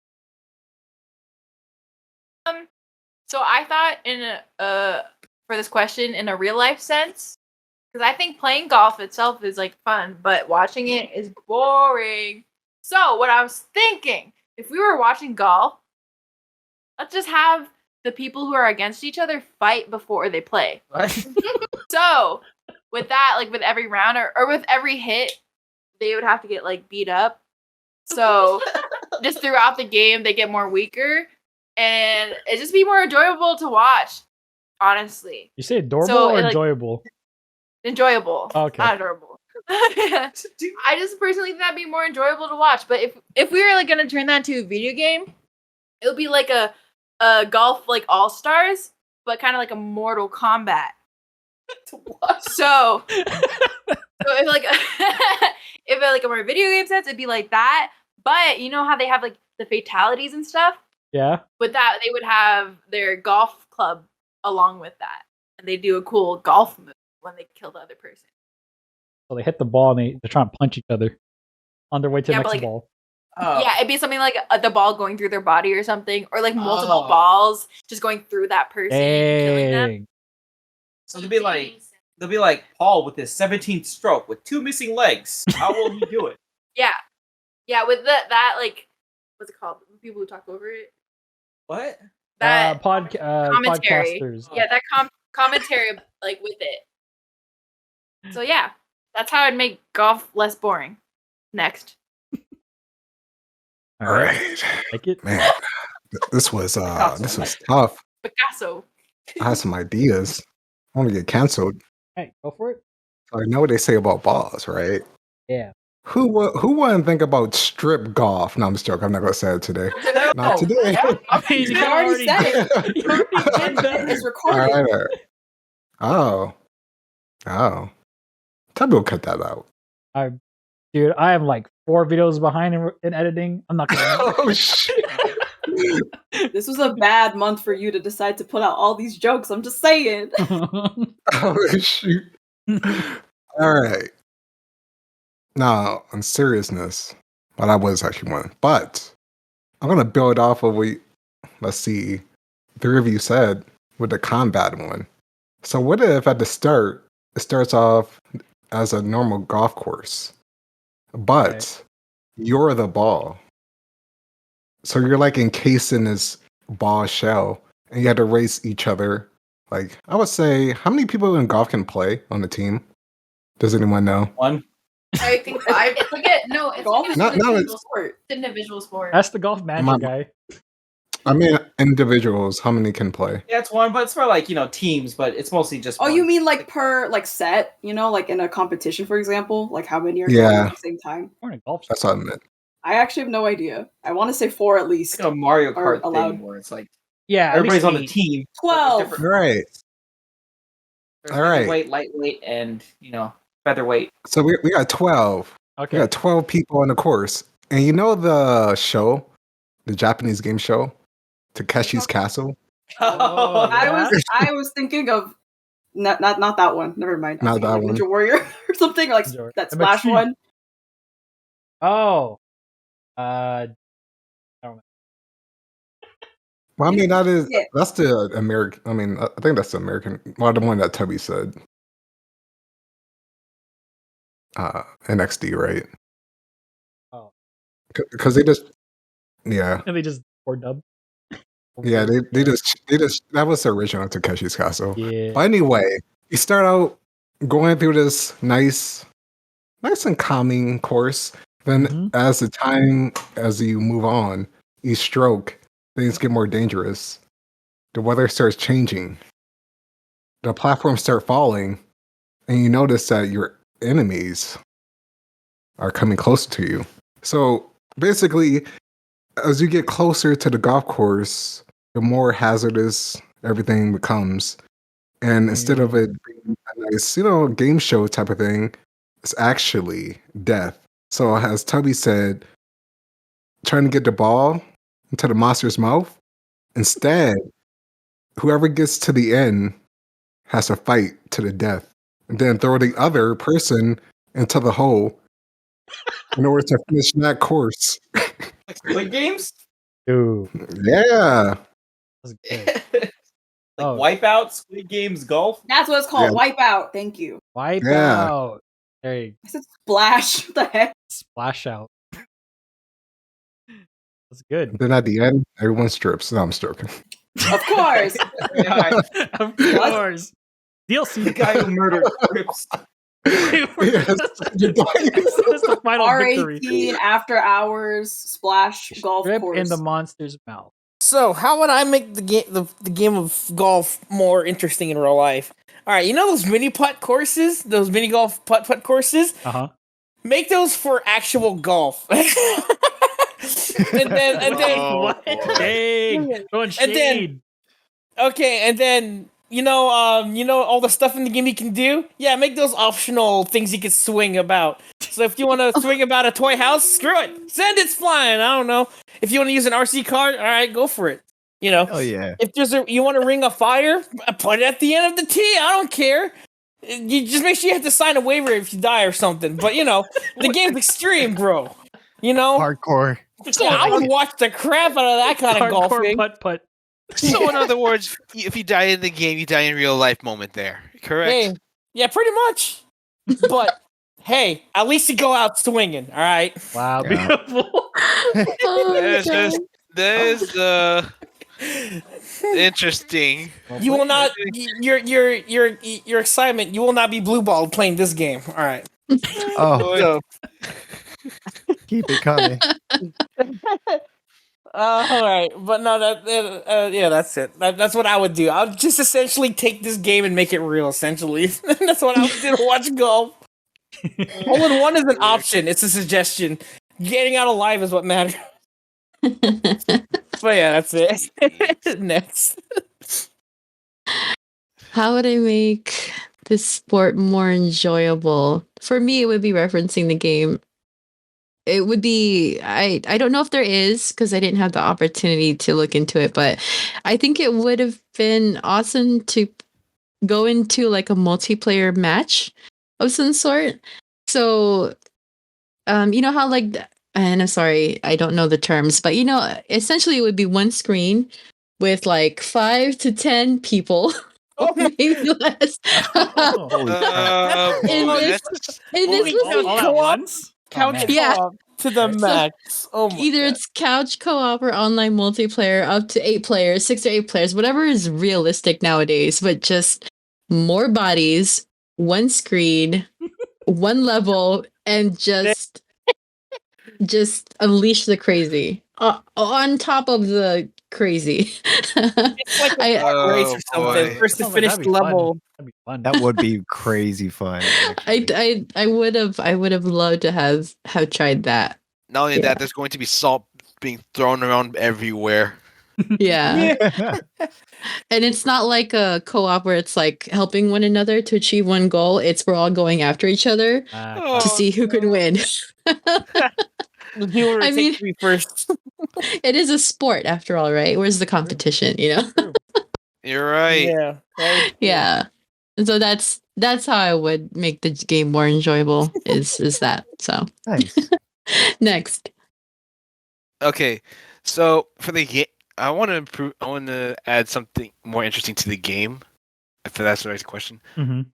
So I thought for this question in a real life sense, because I think playing golf itself is like fun, but watching it is boring. So what I was thinking, if we were watching golf, let's just have the people who are against each other fight before they play. So with that, like with every round or with every hit, they would have to get like beat up. So just throughout the game, they get more weaker, and it just be more enjoyable to watch. Honestly, You say adorable or enjoyable? Enjoyable. Okay. Not adorable. I just personally think that'd be more enjoyable to watch. But if we were like gonna turn that into a video game, it would be like a golf like All Stars, but kind of like a Mortal Kombat. So if like if it like a more video game sense, it'd be like that. But you know how they have like the fatalities and stuff? Yeah. With that, they would have their golf club along with that, and they do a cool golf move when they kill the other person. So they hit the ball and they're trying to punch each other on their way to the next ball. Yeah, it'd be something like the ball going through their body or something, or like multiple balls just going through that person and killing them. So they'll be like Paul with his 17th stroke with 2 missing legs. How will he do it? Yeah, with that like, what's it called? People who talk over it. What? That commentary. Podcasters. Yeah, that commentary like with it. So yeah, that's how I'd make golf less boring. Next. All right. Like it? Man, this was tough. Picasso. I had some ideas. I want to get canceled. Hey, go for it. I know what they say about balls, right? Yeah. Who wouldn't think about strip golf? No, I'm just joking. I'm not going to say it today. Not today. I mean, you already said it. You already did that. It's recorded. All right. Oh. Tell me we'll cut that out. Dude, I am like 4 videos behind in editing. I'm not gonna. Oh shit! This was a bad month for you to decide to put out all these jokes. I'm just saying. Oh shoot! All right. Now, on seriousness, well, that was actually one, but I'm gonna build off of let's see, 3 of you said with the combat one. So what if at the start it starts off as a normal golf course? But you're the ball. So you're like encased in this ball shell and you had to race each other. Like, I would say, how many people in golf can play on the team? Does anyone know? 1. I think 5. It's like it's golf is an individual sport. It's an individual sport. That's the golf magic guy. I mean, individuals, how many can play? Yeah, it's 1, but it's for like, teams, but it's mostly just Oh, one. you mean like per like set, like in a competition, for example? Like how many are Yeah. going at the same time? That's what I meant. I actually have no idea. I want to say 4 at least. It's like a Mario are Kart allowed. thing where it's like everybody's on the team. 12. Right. There's All right. heavyweight, lightweight, and featherweight. So we got 12. Okay. We got 12 people on the course. And you know the show, the Japanese game show, Takeshi's Castle? Oh, I was thinking of not that one. Never mind. Not that one. Ninja Warrior or something, or like that Splash one. Oh. I don't know. Well, I mean, that's the American. I mean, I think that's the American. Well, the one that Tubby said. NXD, right? Oh. Because they just, yeah. And they just or dub. Yeah, they just that was the original Takeshi's Castle. Yeah. But anyway, you start out going through this nice and calming course. Then as you move on, each stroke, things get more dangerous. The weather starts changing. The platforms start falling, and you notice that your enemies are coming closer to you. So basically, as you get closer to the golf course, the more hazardous everything becomes. And instead of it being a nice, game show type of thing, it's actually death. So as Tubby said, trying to get the ball into the monster's mouth, instead, whoever gets to the end has to fight to the death. And then throw the other person into the hole in order to finish that course. Like Squid Games? Ooh. Yeah. Wipeout, Squid Games, golf? That's what it's called. Yeah. Wipeout. Thank you. Wipeout. There you I said splash. What the heck? Splash out. That's good. Then at the end, everyone strips. No, I'm joking. Of course. Of course. DLC. The guy who murdered Crips. Yes. That's the final victory. R18 after hours splash golf Rip course. in the monster's mouth. So, how would I make the game of golf more interesting in real life? All right, you know those mini putt courses, those mini golf putt courses. Make those for actual golf. and then what? Dang. And then you know all the stuff in the game you can do. Yeah, make those optional things you can swing about. So if you want to swing about a toy house, screw it. Send it's flying. I don't know. If you want to use an RC car, all right, go for it. You know. Oh yeah. If you want to ring a fire, put it at the end of the tee. I don't care. You just make sure you have to sign a waiver if you die or something. But you know, the game's extreme, bro. You know, hardcore. Yeah, I would watch the crap out of that kind of golfing. Putt. So in other words, if you die in the game, you die in real life moment there. Correct? Hey, yeah, pretty much. But hey, at least you go out swinging. All right. Wow, Yeah. beautiful. That is interesting. You will not. Your excitement. You will not be blue balled playing this game. All right. Oh, keep it coming. All right, but no, yeah, that's it. That's what I would do. I would just essentially take this game and make it real. Essentially, that's what I would do to watch golf. Hole in one is an option. It's a suggestion. Getting out alive is what matters. But yeah, that's it. Next. How would I make this sport more enjoyable? For me, it would be referencing the game. It would be I don't know if there is because I didn't have the opportunity to look into it, but I think it would have been awesome to go into like a multiplayer match of some sort. So you know how like and I'm sorry, I don't know the terms, but you know, essentially it would be one screen with like 5 to 10 people. Or maybe less. In this all at once? Couch co-op to the max. Oh my Either God. it's couch co-op or online multiplayer up to 8 players, 6 to 8 players, whatever is realistic nowadays, but just more bodies, one screen, one level, and just unleash the crazy. On top of the crazy. It's like a race or something. First to finish level. That'd be fun. That would be crazy fun. actually. I would have loved to have tried that. Not only that, there's going to be salt being thrown around everywhere. Yeah. And it's not like a co-op where it's like helping one another to achieve one goal. It's we're all going after each other to see who can win. I mean, first. It is a sport after all, right? Where's the competition, you know? You're right. Yeah. Right. Yeah. And so that's how I would make the game more enjoyable is that. So Nice. next. Okay, so for the game, I want to improve. I want to add something more interesting to the game. If that's the right question. Mhm.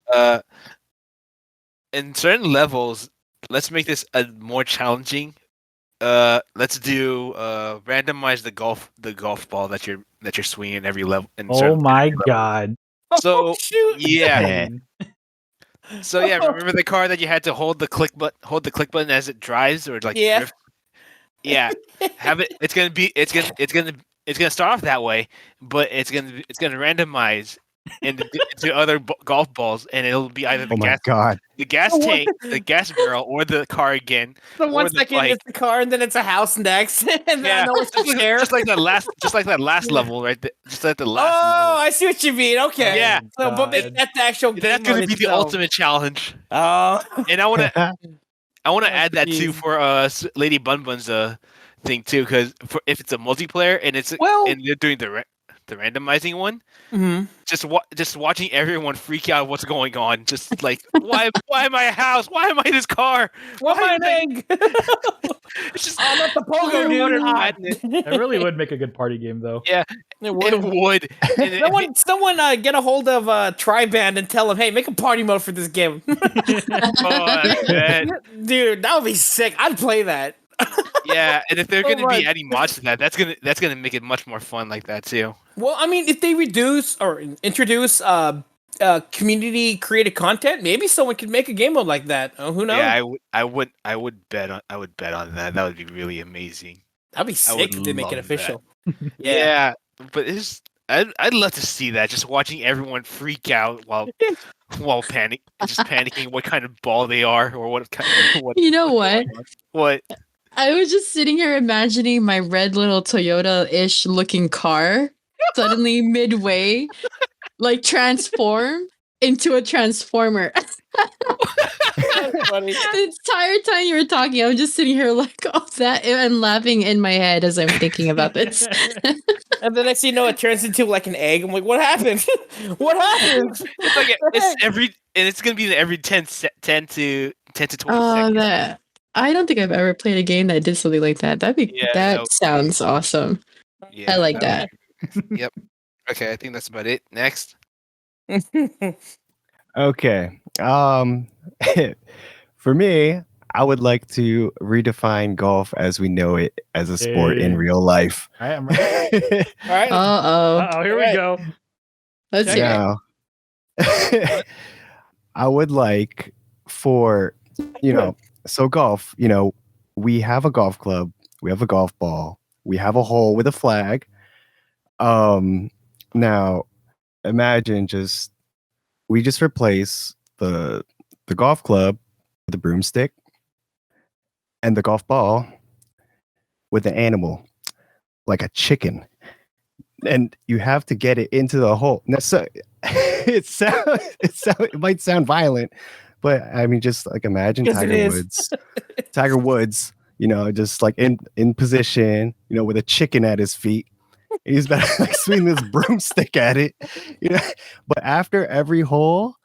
In certain levels, let's make this a more challenging. Let's do randomize the golf ball that you're swinging every level. Oh my god. So shoot. yeah. So yeah, remember the car that you had to hold the click button as it drives or like drift? Yeah. Have it. It's gonna start off that way, but it's gonna randomize into other golf balls, and it'll be either the gas tank, the gas barrel, or the car again. So 1 second it's the car, and then it's a house next, and then I know it's the chair. Just like that last level, right? Just like the last. Oh, I see what you mean. Okay. Yeah. So, but make that the actual game. That's gonna be the ultimate challenge. Oh. And I want to add that too for Lady Bun Bun's thing too, because if it's a multiplayer and and they're doing the randomizing one, just watching everyone freak out what's going on, just like why am I a house? Why am I this car? Why am I an egg? It's just I'm not the pogo dude. That really would make a good party game though. Yeah, it would. Someone get a hold of Triband and tell them, hey, make a party mode for this game. Oh, dude, that would be sick. I'd play that. Yeah, and if they're going to be adding mods to that, that's gonna make it much more fun like that too. Well, I mean, if they reduce or introduce community created content, maybe someone could make a game mode like that. Oh, who knows? Yeah, I would bet on that. That would be really amazing. That'd be sick if they make it official. Yeah, but I'd love to see that. Just watching everyone freak out while panicking what kind of ball they are or what kind of, what. You know what? What? I was just sitting here imagining my red little Toyota-ish looking car suddenly midway, like transform into a transformer. Funny. The entire time you were talking, I was just sitting here like, oh, that, and laughing in my head as I'm thinking about this. And then next thing you know, it turns into like an egg. I'm like, what happened? What happened? It's like it's gonna be every 10 to 20 seconds. That I don't think I've ever played a game that did something like that. That sounds awesome. Yeah, I like that. Yep. Okay, I think that's about it. Next. Okay. For me, I would like to redefine golf as we know it as a sport in real life. All right, I'm ready. All right. Uh-oh, here we go. Let's hear it. I would like for, so golf, we have a golf club, we have a golf ball, we have a hole with a flag. Now imagine we just replace the golf club with a broomstick and the golf ball with an animal like a chicken, and you have to get it into the hole. Now, so it might sound violent, but I mean, just like imagine Tiger Woods, just like in position, with a chicken at his feet. He's about to like swing this broomstick at it, But after every hole,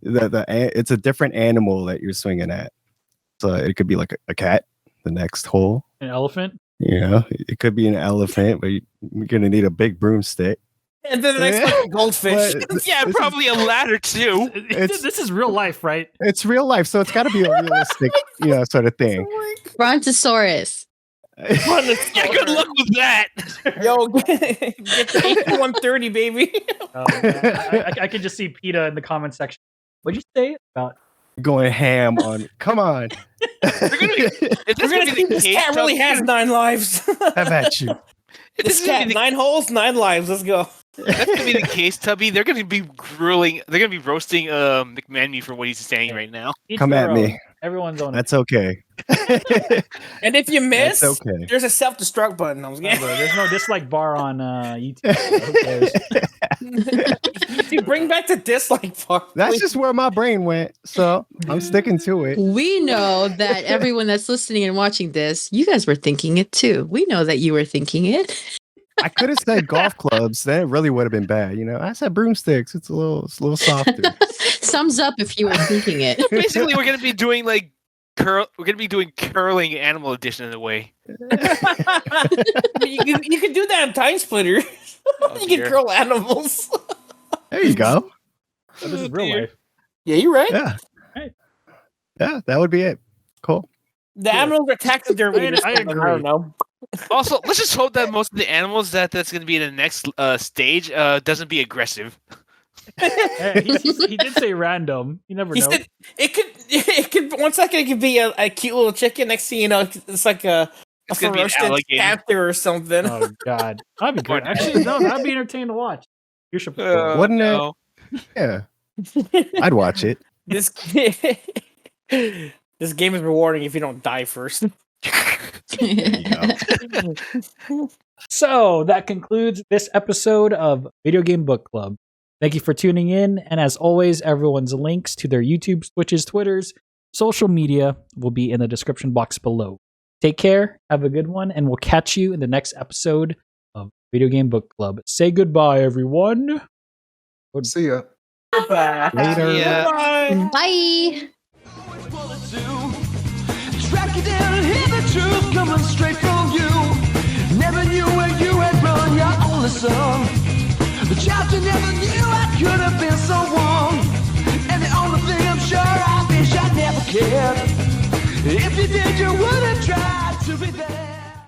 it's a different animal that you're swinging at. So it could be like a cat. The next hole, an elephant. It could be an elephant, but you're gonna need a big broomstick. And then the next one, goldfish. Probably a ladder too. This is real life, right? It's real life, so it's got to be a realistic, sort of thing. Brontosaurus. Yeah, good luck with that. Yo, get the 8130, baby. I can just see PETA in the comment section. What'd you say about going ham on? Come on. If this cat really has 9 lives. How about you? This cat, 9 holes, 9 lives. Let's go. That's gonna be the case, Tubby. They're gonna be grilling. They're gonna be roasting McManamy for what he's saying right now. Come at me. Everyone's on. That's okay. And if you miss, okay. There's a self-destruct button. There's no dislike bar on YouTube. Who cares? You bring back the dislike bar. That's just where my brain went, so I'm sticking to it. We know that everyone that's listening and watching this, you guys were thinking it too. We know that you were thinking it. I could have said golf clubs. Then it really would have been bad. I said broomsticks. It's a little softer. Sums up if you were thinking it. Basically, we're gonna be doing like We're gonna be doing curling Animal Edition in a way. you can do that in Time Splitter. You can curl animals. There you go. Oh, this is real life. Yeah, you're right. Yeah. Right. Yeah, that would be it. Cool. The animals are taxidermy. I agree. I don't know. Also, let's just hope that most of the animals that's going to be in the next stage doesn't be aggressive. He did say random. You never know. Said it could 1 second it could be a cute little chicken. Next thing you know, it's like a ferocious panther or something. Oh God, that'd be good. Actually, no, that'd be entertaining to watch. You should. Wouldn't it? Yeah, I'd watch it. This game is rewarding if you don't die first. So that concludes this episode of Video Game Book Club. Thank you for tuning in, and as always, everyone's links to their YouTube, Twitches, Twitters, social media will be in the description box below. Take care, have a good one, and we'll catch you in the next episode of Video Game Book Club. Say goodbye, everyone. See ya. Bye. Later. Bye. Bye. Track you down and hear the truth coming straight from you. Never knew where you had run your only son. The child you never knew I could have been someone. And the only thing I'm sure I wish I never cared. If you did, you would.